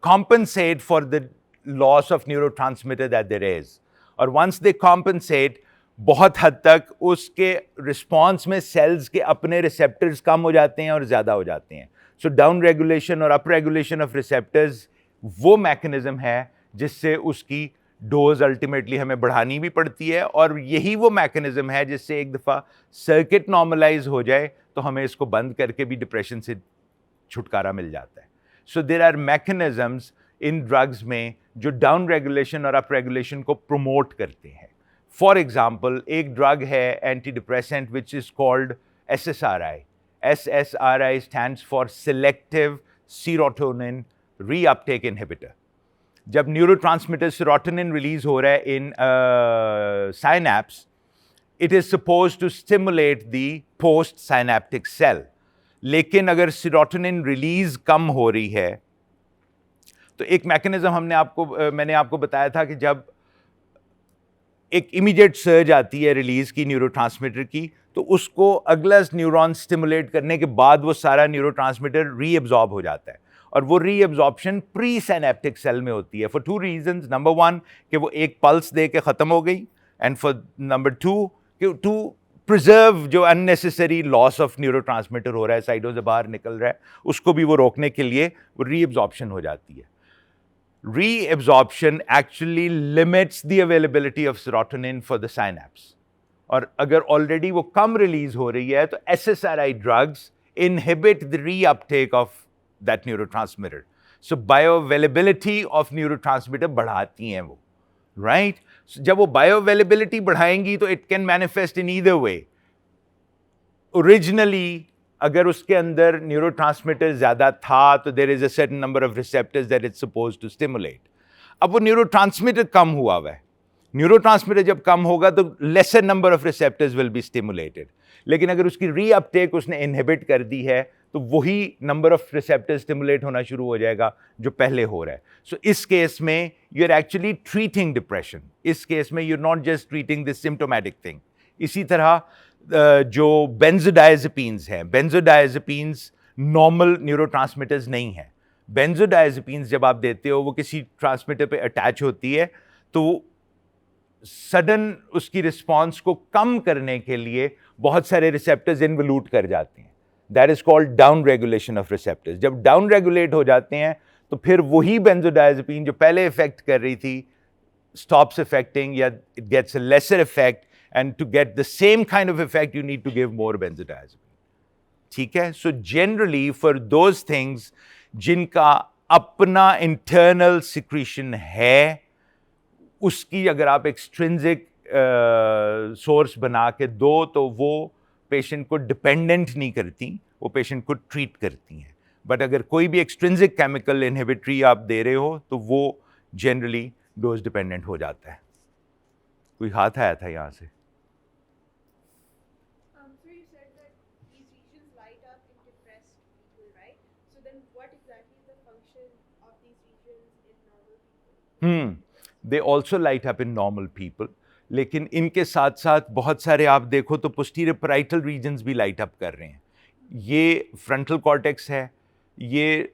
compensate for the loss of neurotransmitter that there is. और once they compensate, बहुत हद तक उसके रिस्पॉन्स में सेल्स के अपने रिसेप्टर्स कम हो जाते हैं और ज़्यादा हो जाते हैं. सो डाउन रेगुलेशन और अप रेगुलेशन ऑफ रिसेप्टर्स वो मैकेनिज्म है जिससे उसकी डोज अल्टीमेटली हमें बढ़ानी भी पड़ती है, और यही वो मैकेनिज्म है जिससे एक दफ़ा सर्किट नॉर्मलाइज हो जाए तो हमें इसको बंद करके भी डिप्रेशन से छुटकारा मिल जाता है. So there are mechanisms in drugs में जो डाउन रेगुलेशन और अप रेगुलेशन को प्रोमोट करते हैं. फॉर एग्जाम्पल, एक ड्रग है antidepressant which is called SSRI. SSRI stands for selective serotonin reuptake inhibitor. जब न्यूरोट्रांसमीटर सीरोटोनिन रिलीज हो रहा है in synapse, it is suppose to stimulate the post synaptic cell. लेकिन अगर सीरोटोनिन रिलीज कम हो रही है तो एक मैकेनिज्म मैंने आपको बताया था कि जब एक इमीडिएट सर्ज आती है रिलीज की न्यूरोट्रांसमीटर की, तो उसको अगला न्यूरॉन स्टिमुलेट करने के बाद वो सारा न्यूरोट्रांसमीटर रीअब्जॉर्ब हो जाता है. और वो रीअब्जॉर्प्शन प्री साइनेप्टिक सेल में होती है फॉर 2 रीजंस. नंबर 1 कि वो एक पल्स दे के ख़त्म हो गई, एंड फॉर नंबर 2 कि टू प्रिजर्व जो अननेसेसरी लॉस ऑफ न्यूरोट्रांसमीटर हो रहा है, साइडों से बाहर निकल रहा है, उसको भी वो रोकने के लिए वो रीअब्जॉर्प्शन हो जाती है. Reabsorption actually limits the availability of serotonin for the synapse. और अगर ऑलरेडी वो कम रिलीज हो रही है तो SSRI drugs inhibit the reuptake of that neurotransmitter. So bioavailability of neurotransmitter बढ़ाती हैं वो, right? So जब वो bioavailability बढ़ाएंगी तो it can manifest in either way. Originally अगर उसके अंदर न्यूरोट्रांसमीटर ज़्यादा था तो there is a certain number of receptors that it's suppose to stimulate. अब वो न्यूरोट्रांसमीटर कम हुआ हुआ है. न्यूरोट्रांसमीटर जब कम होगा तो laser number of receptors will be stimulated. लेकिन अगर उसकी रीअपटेक उसने इनहिबिट कर दी है तो वही नंबर ऑफ रिसेप्टर्स स्टिमुलेट होना शुरू हो जाएगा जो पहले हो रहा है. सो इस केस में you are actually treating depression. इस केस में you are not just treating this symptomatic thing. इसी तरह जो बेंजोडायज़ेपिन्स हैं, बेंजोडायज़ेपिन्स नॉर्मल न्यूरोट्रांसमीटर्स नहीं हैं. बेंजोडायज़ेपिन्स जब आप देते हो वो किसी ट्रांसमीटर पे अटैच होती है तो सडन उसकी रिस्पॉन्स को कम करने के लिए बहुत सारे रिसेप्टर्स इन्वॉल्यूट कर जाते हैं. That is called down regulation of receptors. जब डाउन रेगुलेट हो जाते हैं तो फिर वही बेंजोडायज़ेपिन जो पहले इफेक्ट कर रही थी स्टॉप्स इफेक्टिंग, या it gets a lesser effect, and to get the same kind of effect you need to give more benzodiazepine. ठीक है. So generally for those things जिनका अपना internal secretion है, उसकी अगर आप extrinsic source बना के दो तो वो पेशेंट को डिपेंडेंट नहीं करती, वो पेशेंट को ट्रीट करती हैं. बट अगर कोई भी एक्सट्रिंसिक केमिकल इनहिबिटरी आप दे रहे हो तो वो जनरली डोज डिपेंडेंट हो जाता है. कोई हाथ आया था यहाँ से? So you said that these regions light up in depressed people, right? So then what exactly is the function of these regions in normal people? They also light up in normal people. लेकिन इनके साथ साथ बहुत सारे आप देखो तो posterior parietal regions भी लाइट अप कर रहे हैं. ये फ्रंटल कॉर्टेक्स है, ये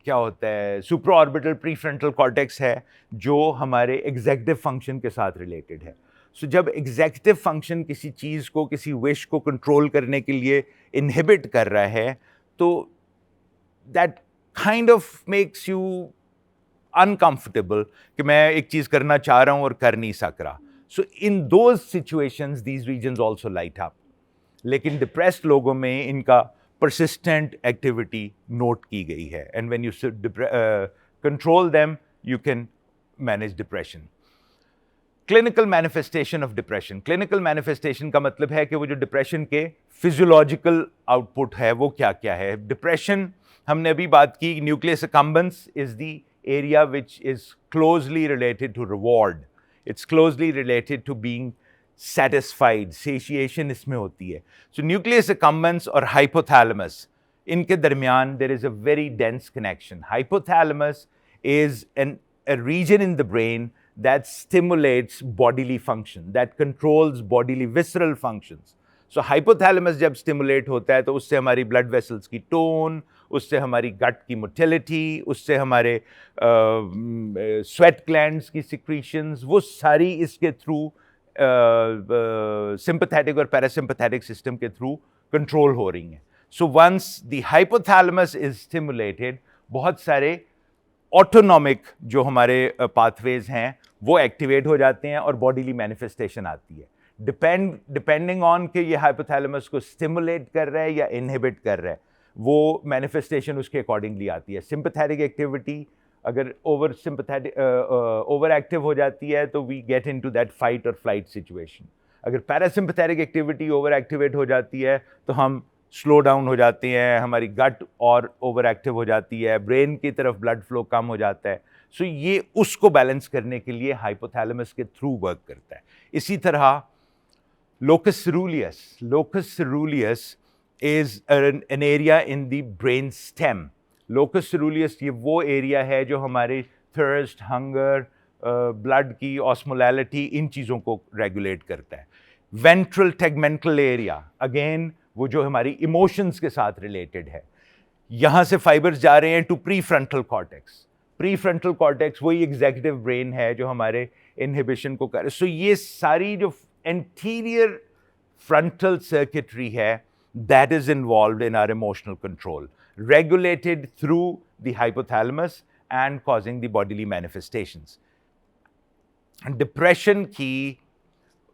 क्या होता है सुप्राऑर्बिटल प्रीफ्रंटल कॉर्टेक्स है जो हमारे एग्जेक्टिव फंक्शन के साथ रिलेटेड है. सो जब एग्जेक्टिव फंक्शन किसी चीज़ को, किसी विश को कंट्रोल करने के लिए इनहिबिट कर रहा है तो that kind of makes you uncomfortable कि मैं एक चीज़ करना चाह रहा हूँ और कर नहीं सक रहा. So in those situations these reasons also light up. लेकिन डिप्रेस्ड लोगों में इनका persistent activity note की गई है, and when you control them you can manage depression. Clinical manifestation of depression. Clinical manifestation का मतलब है कि वो जो डिप्रेशन के physiological output है वो क्या क्या है. डिप्रेशन हमने अभी बात की, nucleus accumbens is the area which is closely related to reward. It's closely related to being satisfied, satiation इसमें होती है. So nucleus accumbens और hypothalamus, इनके दरमियान there is a very dense connection. Hypothalamus is a region in the brain that stimulates bodily function, that controls bodily visceral functions. So hypothalamus जब stimulate होता है तो उससे हमारी ब्लड वेसल्स की टोन, उससे हमारी गट की मोटिलिटी, उससे हमारे स्वेट ग्लैंड्स की सिक्रीशंस, वो सारी इसके थ्रू सिंपैथेटिक और पैरासिम्पैथेटिक सिस्टम के थ्रू कंट्रोल हो रही हैं. So once the hypothalamus is stimulated, बहुत सारे ऑटोनॉमिक जो हमारे पाथवेज हैं वो एक्टिवेट हो जाते हैं और बॉडीली मैनिफेस्टेशन आती है. डिपेंडिंग ऑन कि ये हाइपोथैलेमस को स्टिमुलेट कर रहा है या इनहिबिट कर रहा है, वो मैनिफेस्टेशन उसके अकॉर्डिंगली आती है. सिंपैथेटिक एक्टिविटी अगर ओवर एक्टिव हो जाती है तो we get into that fight और फ्लाइट सिचुएशन. अगर पैरासिम्पैथेटिक एक्टिविटी ओवर एक्टिवेट हो जाती है तो हम स्लो डाउन हो जाते हैं, हमारी गट और ओवर एक्टिव हो जाती है, ब्रेन की तरफ ब्लड फ्लो कम हो जाता है. सो ये उसको बैलेंस करने के लिए हाइपोथैलेमस के थ्रू वर्क करता है. इसी तरह locus ceruleus is an area in the brain stem. Locus ceruleus ये वो एरिया है जो हमारे थर्स्ट, हंगर, ब्लड की ऑस्मोलैलिटी, इन चीज़ों को रेगुलेट करता है. वेंट्रल टेगमेंटल एरिया अगेन वो जो हमारी इमोशंस के साथ रिलेटेड है. यहाँ से फाइबर्स जा रहे हैं to pre frontal cortex. Pre frontal cortex वही एग्जीक्यूटिव ब्रेन है जो हमारे इनहिबिशन को करे. सो ये सारी जो anterior frontal circuitry hai, that is involved in our emotional control, regulated through the hypothalamus and causing the bodily manifestations. Depression की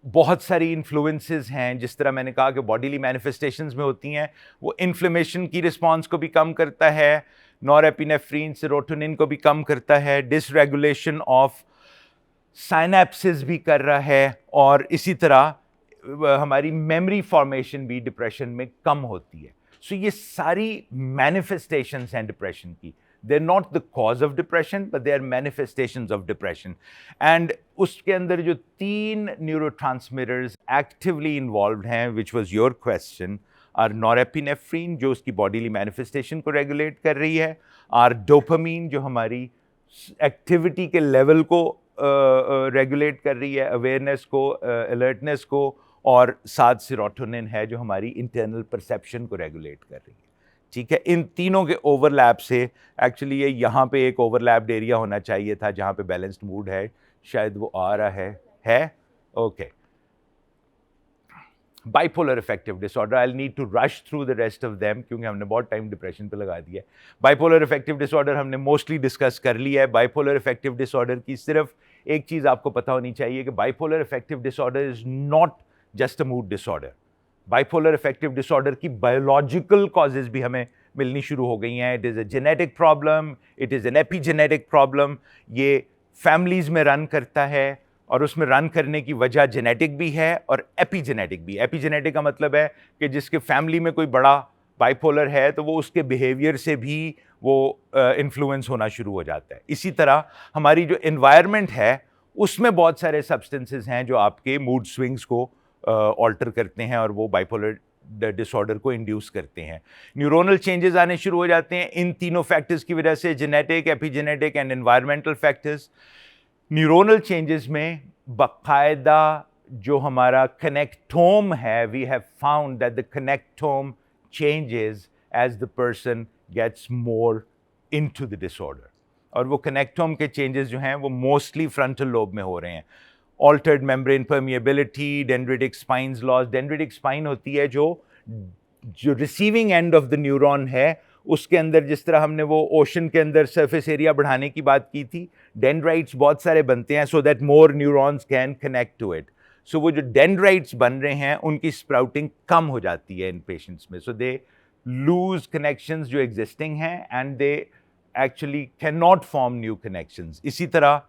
बहुत सारी इन्फ्लुएंसेस हैं. जिस तरह मैंने कहा कि बॉडीली मैनिफेस्टेशंस में होती हैं, वो इन्फ्लेमेशन की रिस्पॉन्स को भी कम करता है, नॉरएपिनेफ्रिन, सेरोटोनिन को भी कम करता है, डिसरेगुलेशन ऑफ साइनेप्सिस भी कर रहा है, और इसी तरह हमारी मेमोरी फॉर्मेशन भी डिप्रेशन में कम होती है. सो ये सारी मैनिफेस्टेशंस हैं डिप्रेशन की. They are not the cause of depression but they are manifestations of depression. And उसके अंदर जो 3 न्यूरोट्रांसमिटर्स एक्टिवली इन्वॉल्व हैं, which was your question, are norepinephrine जो उसकी बॉडीली मैनिफेस्टेशन को रेगुलेट कर रही है, आर डोपामीन जो हमारी एक्टिविटी के लेवल को रेगुलेट कर रही है, अवेयरनेस को, अलर्टनेस को, और साथ सेरोटोनिन है जो हमारी इंटरनल परसेप्शन को रेगुलेट कर रही है. ठीक है. इन तीनों के ओवरलैप से एक्चुअली ये यहाँ पे एक ओवरलैप्ड एरिया होना चाहिए था जहाँ पे बैलेंस्ड मूड है. शायद वो आ रहा है. Okay. Bipolar affective disorder, I need to rush through the rest of them क्योंकि हमने बहुत टाइम डिप्रेशन पे लगा दिया है. बाइपोलर अफेक्टिव डिसऑर्डर हमने मोस्टली डिस्कस कर लिया है. बाइपोलर अफेक्टिव डिसऑर्डर की सिर्फ एक चीज़ आपको पता होनी चाहिए कि bipolar affective disorder is not just a mood disorder. Bipolar affective disorder की बायोलॉजिकल कॉजेज भी हमें मिलनी शुरू हो गई हैं. It is a genetic problem, it is an epigenetic problem. ये फैमिलीज़ में रन करता है और उसमें रन करने की वजह जेनेटिक भी है और एपीजेनेटिक भी. एपीजेनेटिक का मतलब है कि जिसके फैमिली में कोई बड़ा बाइपोलर है तो वो उसके बिहेवियर से भी वो इन्फ्लुएंस होना शुरू हो जाता है. इसी तरह हमारी जो एनवायरनमेंट है उसमें बहुत सारे सब्सटेंसेस हैं जो आपके मूड स्विंग्स को ऑल्टर करते हैं और वो बाइपोलर डिसऑर्डर को इंड्यूस करते हैं. न्यूरोनल चेंजेस आने शुरू हो जाते हैं इन तीनों फैक्टर्स की वजह से, genetic, epigenetic and environmental factors. Neuronal changes में बाकायदा जो हमारा कनेक्टोम है, we have found that the connectome changes as the person gets more into the disorder. और वो कनेक्टोम के चेंजेस जो हैं वो मोस्टली फ्रंटल लोब में हो रहे हैं. Altered membrane permeability, dendritic spines loss. Dendritic spine होती है जो receiving end of the neuron है, उसके अंदर जिस तरह हमने वो ओशन के अंदर सरफेस एरिया बढ़ाने की बात की थी, डेंड्राइट्स बहुत सारे बनते हैं so that more neurons can connect to it. So वो जो डेंड्राइट्स बन रहे हैं उनकी स्प्राउटिंग कम हो जाती है इन पेशेंट्स में. सो दे लूज कनेक्शंस जो एग्जिस्टिंग हैं and they actually can not form new connections. इसी तरह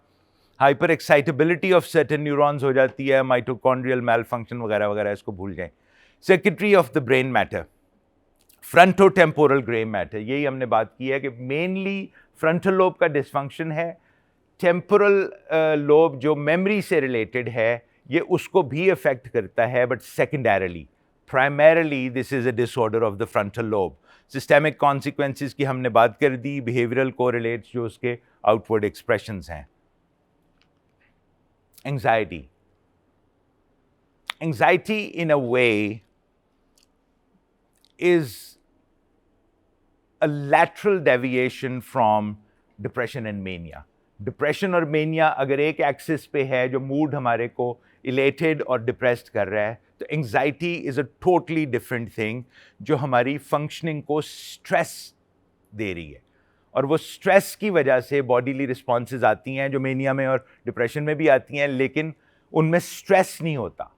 hyper excitability of certain neurons हो जाती है, माइटोकॉन्ड्रियल मैलफंक्शन वगैरह वगैरह, इसको भूल जाएं. Circuitry of the brain matter, frontotemporal grey matter, यही हमने बात की है कि मेनली फ्रंटल लोब का डिसफंक्शन है. टेम्पोरल लोब जो मेमोरी से रिलेटेड है ये उसको भी अफेक्ट करता है, but secondarily. Primarily this is a disorder of the frontal lobe. Systemic consequences की हमने बात कर दी, बिहेवियरल कोरिलेट्स जो उसके आउटवर्ड एक्सप्रेशंस हैं. Anxiety, anxiety in a way is a lateral deviation from depression and mania. Depression और mania अगर एक एक्सिस पे है जो मूड हमारे को इलेटेड और डिप्रेस्ड कर रहा है, तो anxiety is a totally different thing जो हमारी फंक्शनिंग को स्ट्रेस दे रही है, और वो स्ट्रेस की वजह से बॉडीली रिस्पॉन्सेज आती हैं जो मेनिया में और डिप्रेशन में भी आती हैं, लेकिन उनमें स्ट्रेस नहीं होता.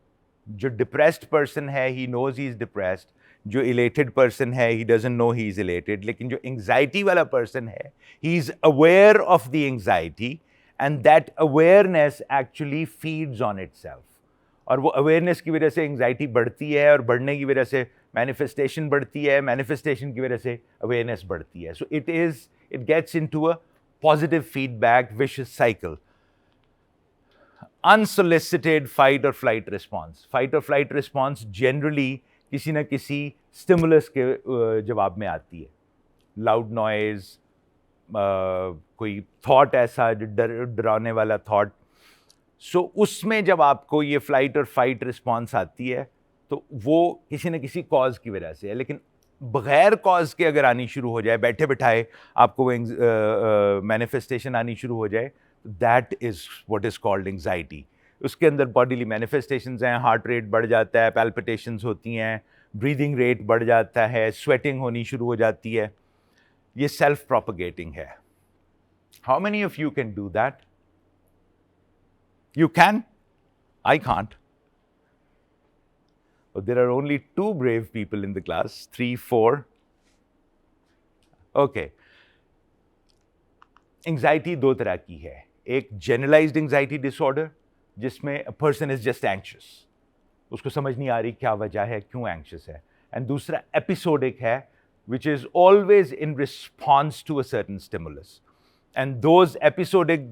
जो डिप्रेस्ड पर्सन है he knows he is depressed, जो इलेटेड पर्सन है he doesn't know he is elated, लेकिन जो एंग्जाइटी वाला पर्सन है he is aware of the anxiety and that awareness actually feeds on itself. और वो अवेयरनेस की वजह से एंग्जाइटी बढ़ती है, और बढ़ने की वजह से मैनिफेस्टेशन बढ़ती है, मैनिफेस्टेशन की वजह से अवेयरनेस बढ़ती है. So it gets into a positive feedback vicious cycle. Unsolicited fight or flight response. Fight or flight response generally किसी न किसी स्टिमुलस के जवाब में आती है. लाउड नॉइज, कोई थॉट ऐसा जो डराने वाला थॉट. सो उसमें जब आपको ये फ्लाइट और फाइट रिस्पॉन्स आती है तो वो किसी न किसी कॉज की वजह से है. लेकिन बगैर कॉज के अगर आनी शुरू हो जाए, बैठे बिठाए आपको वो मैनिफेस्टेशन आनी शुरू हो जाए, that is what is called anxiety. उसके अंदर बॉडीली मैनिफेस्टेशंस हैं, हार्ट रेट बढ़ जाता है, पैल्पिटेशंस होती हैं, ब्रीदिंग रेट बढ़ जाता है, स्वेटिंग होनी शुरू हो जाती है. ये सेल्फ प्रोपगेटिंग है. How many of you can do that? You can? I can't. There are only 2 brave people in the class, 3, 4. Okay. Anxiety 2 तरह की है. एक जनरलाइज्ड एंग्जाइटी डिसऑर्डर जिसमें अ पर्सन इज जस्ट एंग्शियस, उसको समझ नहीं आ रही क्या वजह है, क्यों एंग्शियस है. एंड दूसरा एपिसोडिक है which is always in response to a certain stimulus. And those episodic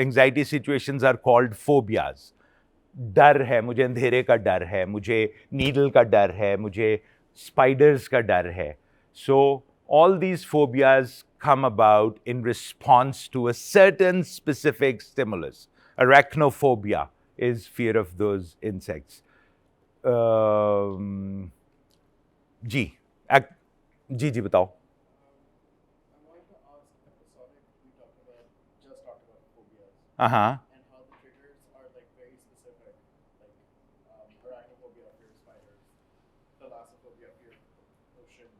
anxiety situations are called phobias. डर है, मुझे अंधेरे का डर है, मुझे नीडल का डर है, मुझे स्पाइडर्स का डर है. So all these phobias come about in response to a certain specific stimulus. Arachnophobia is fear of those insects. जी जी बताओ. I wanted to ask episodic, we just talked about phobias. And how the triggers are like very specific, like arachnophobia, fear of spiders, thalassophobia, fear of ocean.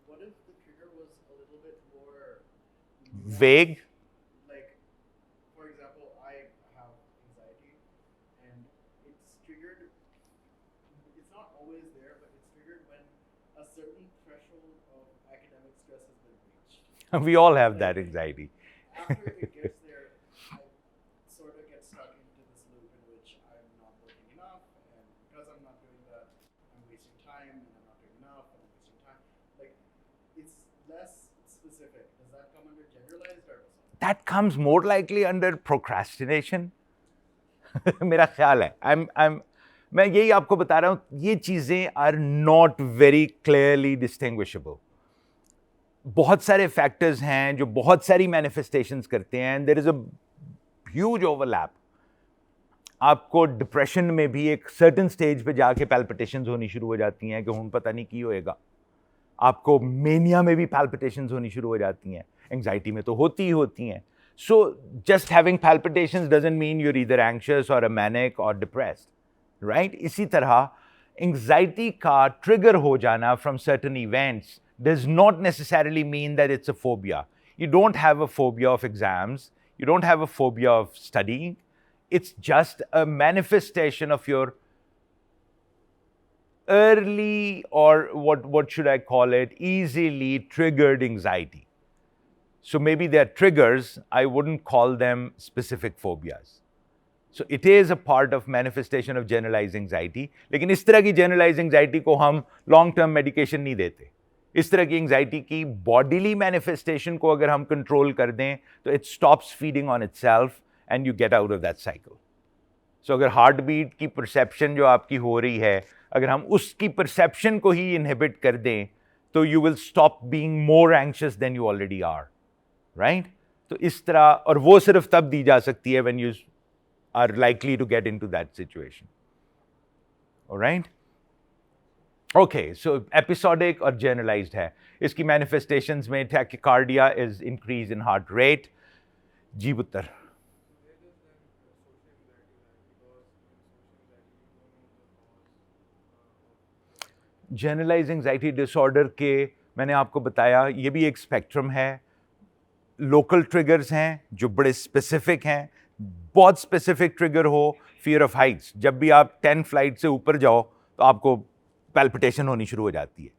What if the trigger was a little bit more vague? Like, for example, I have anxiety, and it's triggered. It's not always there, but it's triggered when a certain threshold of academic stress has been reached. We all have that anxiety. After it gets there, I sort of get stuck into this loop in which I'm not working enough, and because I'm not doing that, I'm wasting time, and I'm not doing enough, and I'm wasting time. Like, it's less specific. Does that come under generalized or episodic? That comes more likely under procrastination. मेरा ख्याल है. मैं यही आपको बता रहा हूँ, ये चीज़ें are not very clearly distinguishable. बहुत सारे फैक्टर्स हैं जो बहुत सारी मैनिफेस्टेशंस करते हैं, and there is a huge overlap. आपको डिप्रेशन में भी एक सर्टन स्टेज पे जाके पैल्पिटेशंस होनी शुरू हो जाती हैं कि हुन पता नहीं की होएगा. आपको मेनिया में भी पैल्पिटेशंस होनी शुरू हो जाती हैं, एंग्जाइटी में तो होती ही होती हैं. So just having palpitations doesn't mean you're either anxious or a manic or depressed, right? इसी तरह एंग्जाइटी का ट्रिगर हो जाना from certain events does not necessarily mean that it's a phobia. You don't have a phobia of exams. You don't have a phobia of studying. It's just a manifestation of your early, or what should I call it, easily triggered anxiety. So maybe they're triggers. I wouldn't call them specific phobias. So it is a part of manifestation of generalized anxiety. लेकिन इस तरह की generalized anxiety को हम long term medication नहीं देते. इस तरह की एंग्जाइटी की बॉडीली मैनिफेस्टेशन को अगर हम कंट्रोल कर दें तो it stops feeding on itself and you get out of that cycle. So अगर हार्ट बीट की परसेप्शन जो आपकी हो रही है, अगर हम उसकी परसेप्शन को ही इनहिबिट कर दें तो you will stop being more anxious than you already are, right? तो इस तरह, और वो सिर्फ तब दी जा सकती है when you are likely to get into that situation. Alright? Okay, so episodic और जनरलाइज्ड है। इसकी मैनिफेस्टेशंस में tachycardia is increase in heart rate. जी पुत्र। जनरलाइज एंजाइटी डिसऑर्डर के मैंने आपको बताया ये भी एक स्पेक्ट्रम है। लोकल ट्रिगर्स हैं जो बड़े स्पेसिफिक हैं। बहुत स्पेसिफिक ट्रिगर हो, फियर ऑफ हाइट्स, जब भी आप 10 फ्लाइट से ऊपर जाओ तो आपको पैल्पिटेशन होनी शुरू हो जाती है।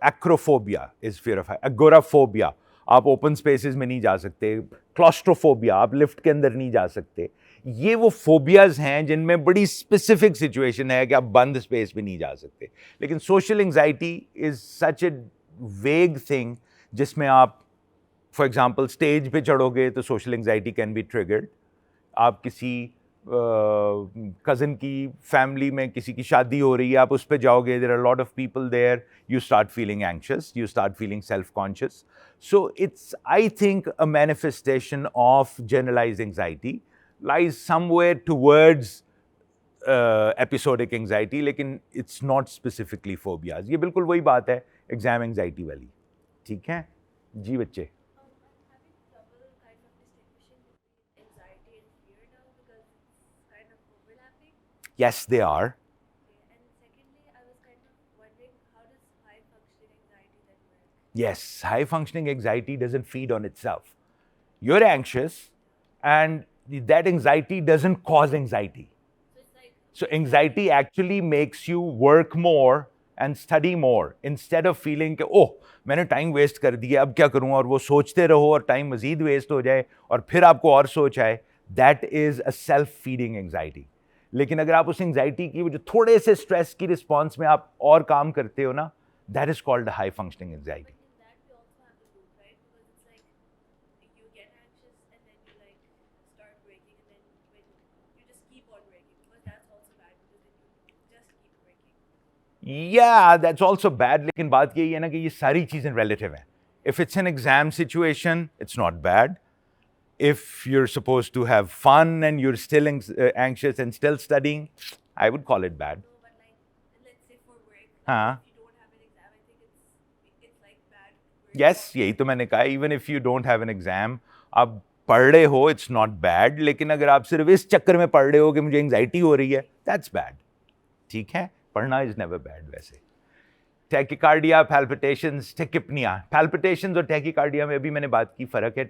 Acrophobia is fear of height. Agoraphobia, आप ओपन स्पेसेस में नहीं जा सकते। क्लॉस्ट्रोफोबिया, आप लिफ्ट के अंदर नहीं जा सकते। ये वो फोबियाज हैं जिनमें बड़ी स्पेसिफिक सिचुएशन है कि आप बंद स्पेस में नहीं जा सकते। लेकिन सोशल एंजाइटी इज सच ए वेग थिंग जिसमें आप फॉर एग्जांपल स्टेज पे चढ़ोगे तो social anxiety can be triggered. आप किसी कज़न की फैमिली में किसी की शादी हो रही है, आप उस पे जाओगे, there are lot of people there, you start feeling anxious, you start feeling self-conscious. So it's, I think, a manifestation of generalized anxiety lies somewhere towards episodic anxiety, लेकिन it's not specifically phobias. ये बिल्कुल वही बात है exam anxiety वाली। ठीक है जी बच्चे। I'm having trouble kind of distinguishing between anxiety and fear now because it's kind of overlapping. Yes, they are. Okay. And secondly, I was kind of wondering how does high functioning anxiety then work? Yes, high functioning anxiety doesn't feed on itself. You're anxious, and that anxiety doesn't cause anxiety. So it's like So anxiety actually makes you work more and study more instead of feeling कि ओह मैंने time waste कर दिया अब क्या करूँ, और वो सोचते रहो और टाइम मजीद वेस्ट हो जाए और फिर आपको और सोच आए। That is a self feeding anxiety. लेकिन अगर आप उस एंग्जाइटी की जो थोड़े से स्ट्रेस की रिस्पॉन्स में आप और काम करते हो ना, that is called high functioning anxiety. in that we also have the loop, right? Because it's like you get anxious and then you like start breaking and then when you just keep on breaking because that's also bad because then you just keep breaking. Yeah, that's also bad, लेकिन बात यही है ना कि ये सारी चीज़ें relative हैं। If it's an exam situation, it's not bad. If you're supposed to have fun and you're still anxious and still studying, I would call it bad. No, but like let's say for work, हाँ। if you don't have an exam, I think it's like bad. work. Yes, यही तो मैंने कहा, even if you don't have an exam, आप पढ़ रहे हो, it's not bad, लेकिन अगर आप सिर्फ इस चक्कर में पढ़ रहे हो कि मुझे एंग्जाइटी हो रही है, that's bad. ठीक है, पढ़ना is never bad वैसे। Tachycardia, palpitations, tachypnoea. पैल्पिटेशंस और टैकिकार्डिया में अभी मैंने बात की, फर्क है।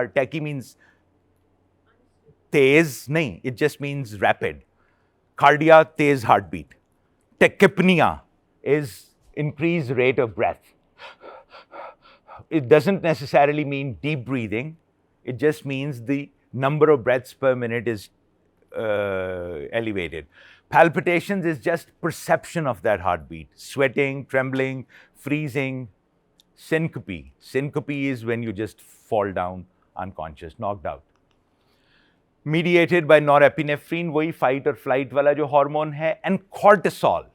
टैकी मीन्स तेज नहीं, it just means rapid. Cardia तेज heart beat. Tachypnoea is increase rate of breath. It doesn't necessarily mean deep breathing. It just means the number of breaths per minute is elevated. Palpitations is just perception of that heartbeat. Sweating, trembling, freezing. Syncope. Syncope is when you just fall down unconscious, knocked out. Mediated by norepinephrine, वही fight or flight वाला जो hormone है, and cortisol.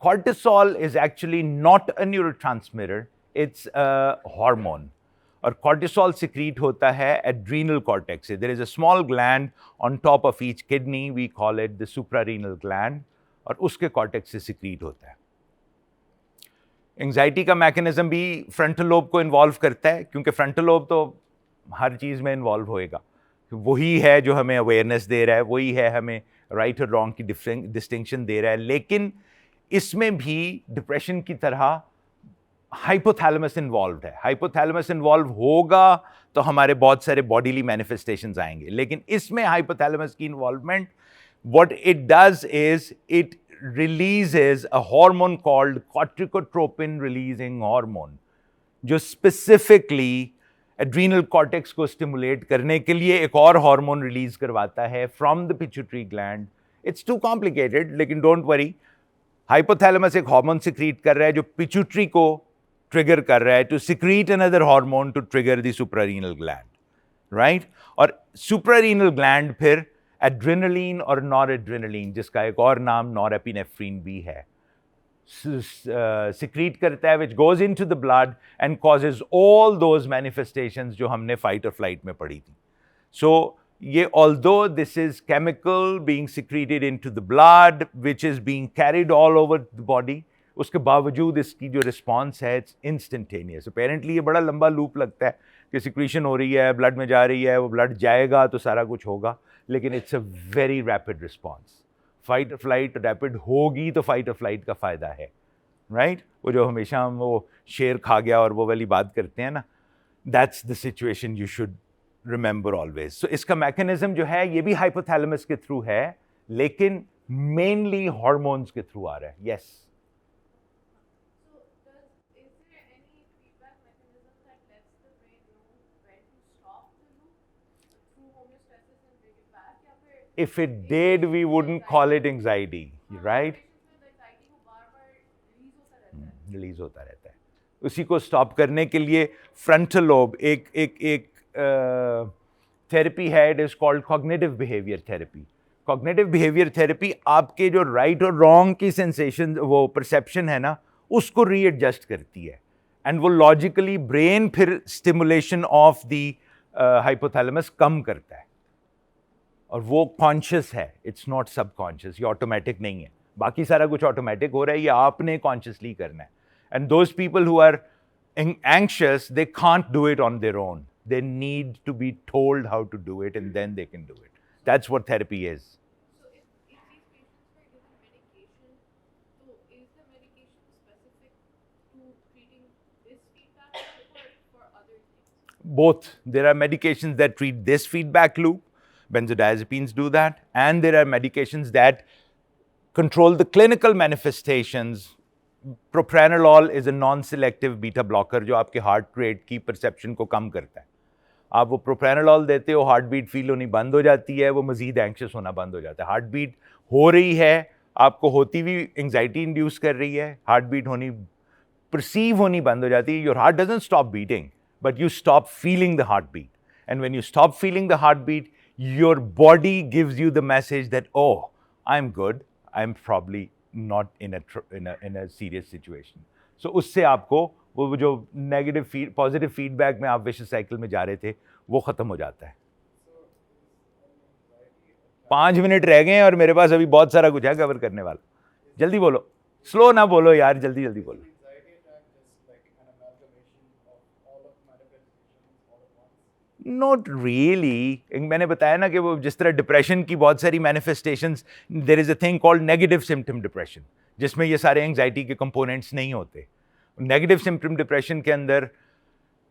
Cortisol is actually not a neurotransmitter. It's a hormone. और cortisol secrete होता है adrenal cortex से. There is a small gland on top of each kidney. We call it the suprarenal gland. और उसके cortex से secrete होता है. Anxiety का mechanism भी frontal lobe को involve करता है, क्योंकि frontal lobe तो हर चीज़ में involve होएगा. वही है जो हमें awareness दे रहा है, वही है हमें right और wrong की distinction दे रहा है. लेकिन इसमें भी डिप्रेशन की तरह हाइपोथैलेमस इन्वॉल्व है। हाइपोथैलेमस इन्वॉल्व होगा तो हमारे बहुत सारे बॉडीली मैनिफेस्टेशंस आएंगे, लेकिन इसमें हाइपोथैलेमस की involvement, what it does is it releases a hormone called corticotropin releasing hormone, जो स्पेसिफिकली एड्रीनल कॉर्टेक्स को स्टिमुलेट करने के लिए एक और हार्मोन रिलीज करवाता है from the pituitary gland. It's too complicated, लेकिन डोंट वरी, हाइपोथैलेमस एक हार्मोन सिक्रीट कर रहा है जो पिट्यूटरी को ट्रिगर कर रहा है to secrete another hormone to trigger the suprarenal gland, right? और सुप्रारीनल ग्लैंड फिर एड्रेनलिन और नॉरएड्रेनलिन, जिसका एक और नाम नॉरएपिनेफ्रिन भी है, सिक्रीट करता है, which goes into the blood and causes all those manifestations जो हमने फाइट और फ्लाइट में पढ़ी थी। सो ये although this is chemical being secreted into the blood which is being carried all over the body, उसके बावजूद इसकी जो रिस्पॉन्स है इट्स इंस्टेंटेनियस. अपेरेंटली ये बड़ा लंबा लूप लगता है कि सिक्रीशन हो रही है, ब्लड में जा रही है, वो ब्लड जाएगा तो सारा कुछ होगा, लेकिन it's a very rapid response. Fight और फ्लाइट रैपिड होगी तो फाइट और फ्लाइट का फ़ायदा है, राइट? वो जो हमेशा हम वो शेर खा गया और वो वाली बात करते हैं ना, that's the situation you should remember always. So इसका मैकेनिज्म जो है ये भी हाइपोथैलेमस के थ्रू है, लेकिन मेनली हार्मोन्स के थ्रू आ रहा है. Yes. So, is there any feedback mechanism that lets the brain know when to stop the loop through homeostasis and bring it back? या फिर If it did, we wouldn't call it anxiety, right? patients में anxiety को बार-बार release होता रहता है. Release होता रहता है. उसी को स्टॉप करने के लिए फ्रंटल लोब एक थेरेपी है, it is called cognitive behaviour therapy. Cognitive behaviour therapy आपके जो राइट और रॉन्ग की सेंसेशन, वो परसेप्शन है ना, उसको रीएडजस्ट करती है, एंड वो लॉजिकली ब्रेन फिर स्टिमुलेशन ऑफ द हाइपोथैलेमस कम करता है, और वो कॉन्शियस है, इट्स नॉट सबकॉन्शियस. ये ऑटोमेटिक नहीं है. बाकी सारा कुछ ऑटोमेटिक हो रहा है, ये आपने कॉन्शियसली करना है. And those people who are anxious, they can't do it on their own. They need to be told how to do it, and then they can do it. That's what therapy is. So, if these patients were given medication, so is the medication specific to treating this feedback loop or for other things? Both. There are medications that treat this feedback loop. Benzodiazepines do that. And there are medications that control the clinical manifestations. Propranolol is a non-selective beta blocker जो आपके heart rate की perception को कम करता है. आप वो प्रोप्रानोलॉल देते हो, हार्ट बीट फील होनी बंद हो जाती है, वो मजीद एंक्शस होना बंद हो जाता है. हार्ट बीट हो रही है, आपको होती हुई एंग्जाइटी इंड्यूस कर रही है, हार्ट बीट होनी परसीव होनी बंद हो जाती है. Your heart doesn't stop beating, but you stop feeling the heart beat. And when you stop feeling the heart beat, your body gives you the message that oh, I am good, I am probably not in a serious situation. So उससे आपको वो जो negative positive feedback में आप vicious cycle में जा रहे थे, वो ख़त्म हो जाता है. 5 मिनट रह गए हैं और मेरे पास अभी बहुत सारा कुछ है कवर करने वाला. जल्दी बोलो, स्लो ना बोलो यार, जल्दी जल्दी बोलो. Anxiety attack is like an amalgamation of all of manifestations all at once. Not really. मैंने बताया ना कि वो जिस तरह डिप्रेशन की बहुत सारी manifestations, there is a thing called negative symptom depression, जिसमें ये सारे एंग्जाइटी के कंपोनेंट्स नहीं होते. नेगेटिव सिम्पटम डिप्रेशन के अंदर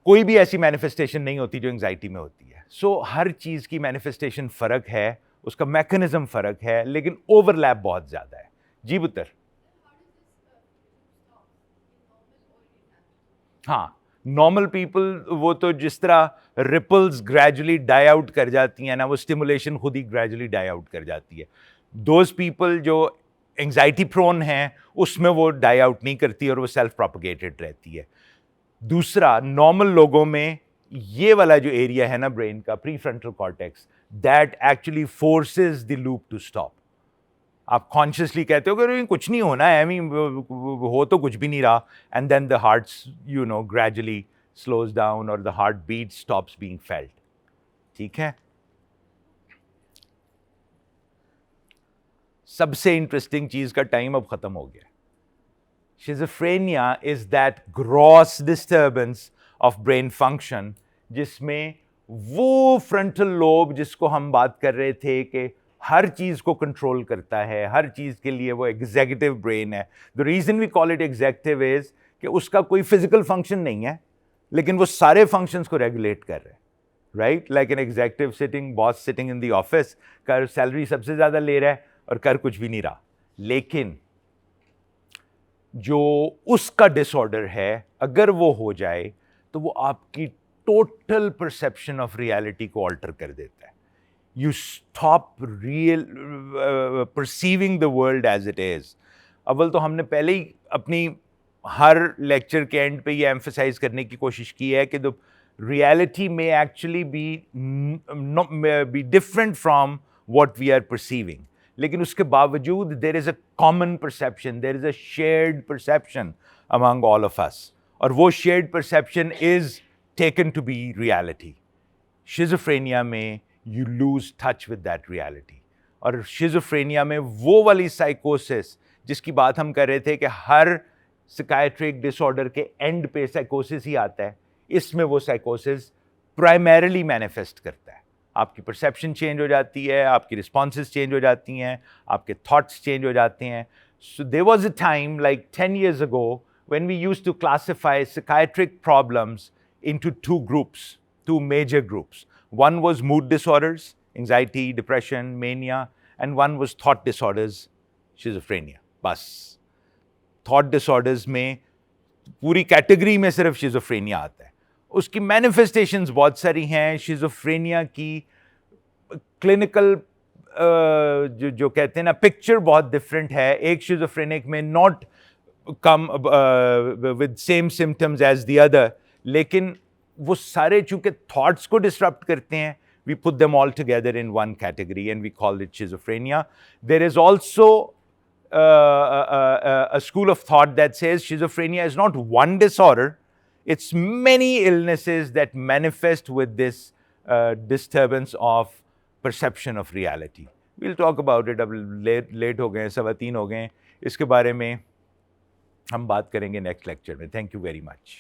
कोई भी ऐसी मैनिफेस्टेशन नहीं होती जो एंग्जाइटी में होती है. सो हर चीज़ की मैनिफेस्टेशन फ़र्क है, उसका मैकेनिज्म फ़र्क है, लेकिन ओवरलैप बहुत ज़्यादा है. जी पुत्र. हाँ, नॉर्मल पीपल, वो तो जिस तरह रिपल्स ग्रेजुअली डाई आउट कर जाती हैं ना, वो स्टिमुलेशन खुद ही ग्रेजुअली डाई आउट कर जाती है. दोज पीपल जो एंग्जाइटी प्रोन हैं, उसमें वो डाई आउट नहीं करती और वो सेल्फ प्रोपगेटेड रहती है. दूसरा, नॉर्मल लोगों में ये वाला जो एरिया है ना ब्रेन का, pre frontal cortex, that actually forces the loop to stop. आप कॉन्शियसली कहते हो कि कुछ नहीं होना है, हो तो कुछ भी नहीं रहा, and then the heart gradually slows down और the heart beat stops being felt. ठीक है. सबसे इंटरेस्टिंग चीज का टाइम अब खत्म हो गया. Schizophrenia is that gross disturbance of brain function जिसमें वो फ्रंटल लोब जिसको हम बात कर रहे थे कि हर चीज़ को कंट्रोल करता है, हर चीज़ के लिए वो एग्जीक्यूटिव ब्रेन है. The reason we call it executive इज कि उसका कोई फिजिकल फंक्शन नहीं है, लेकिन वो सारे फंक्शंस को रेगुलेट कर रहे हैं. Right, like an executive sitting, boss sitting in the office, कर सैलरी सबसे ज़्यादा ले रहा है और कर कुछ भी नहीं रहा. लेकिन जो उसका डिसऑर्डर है, अगर वो हो जाए तो वो आपकी टोटल परसेप्शन ऑफ रियलिटी को ऑल्टर कर देता है. You stop perceiving the world as it is. अव्वल तो हमने पहले ही अपनी हर लेक्चर के एंड पे ये एम्फसाइज करने की कोशिश की है कि द रियलिटी में actually be different from what we are perceiving. लेकिन उसके बावजूद there is a common perception, there is a shared perception among all of us, और वो shared perception is taken to be reality. Schizophrenia में you lose touch with that reality. और schizophrenia में वो वाली साइकोसिस जिसकी बात हम कर रहे थे कि हर साइकियाट्रिक डिसऑर्डर के एंड पे साइकोसिस ही आता है, इसमें वो साइकोसिस प्राइमरीली मैनिफेस्ट करता है. आपकी परसेप्शन चेंज हो जाती है, आपकी रिस्पॉन्सेज चेंज हो जाती हैं, आपके थॉट्स चेंज हो जाते हैं. So there was a time like 10 years ago when we used to classify psychiatric problems into two groups, two major groups. One was mood disorders, anxiety, depression, mania, and one was thought disorders, schizophrenia. बस thought disorders में पूरी category में सिर्फ schizophrenia आता है. उसकी manifestations बहुत सारी हैं. शिज़ोफ्रेनिया की क्लिनिकल जो कहते हैं ना पिक्चर बहुत डिफरेंट है. एक शिज़ोफ्रेनिक में not come with same symptoms as the other, लेकिन वो सारे चूंकि थॉट्स को डिसरप्ट करते हैं, we put them all together in one category and we call it schizophrenia. There is also a school of thought that says schizophrenia is not one disorder, it's many illnesses that manifest with this disturbance of perception of reality. We'll talk about it. अब late हो गए, 3:15 हो गए. इसके बारे में हम बात करेंगे नेक्स्ट लेक्चर में. Thank you very much.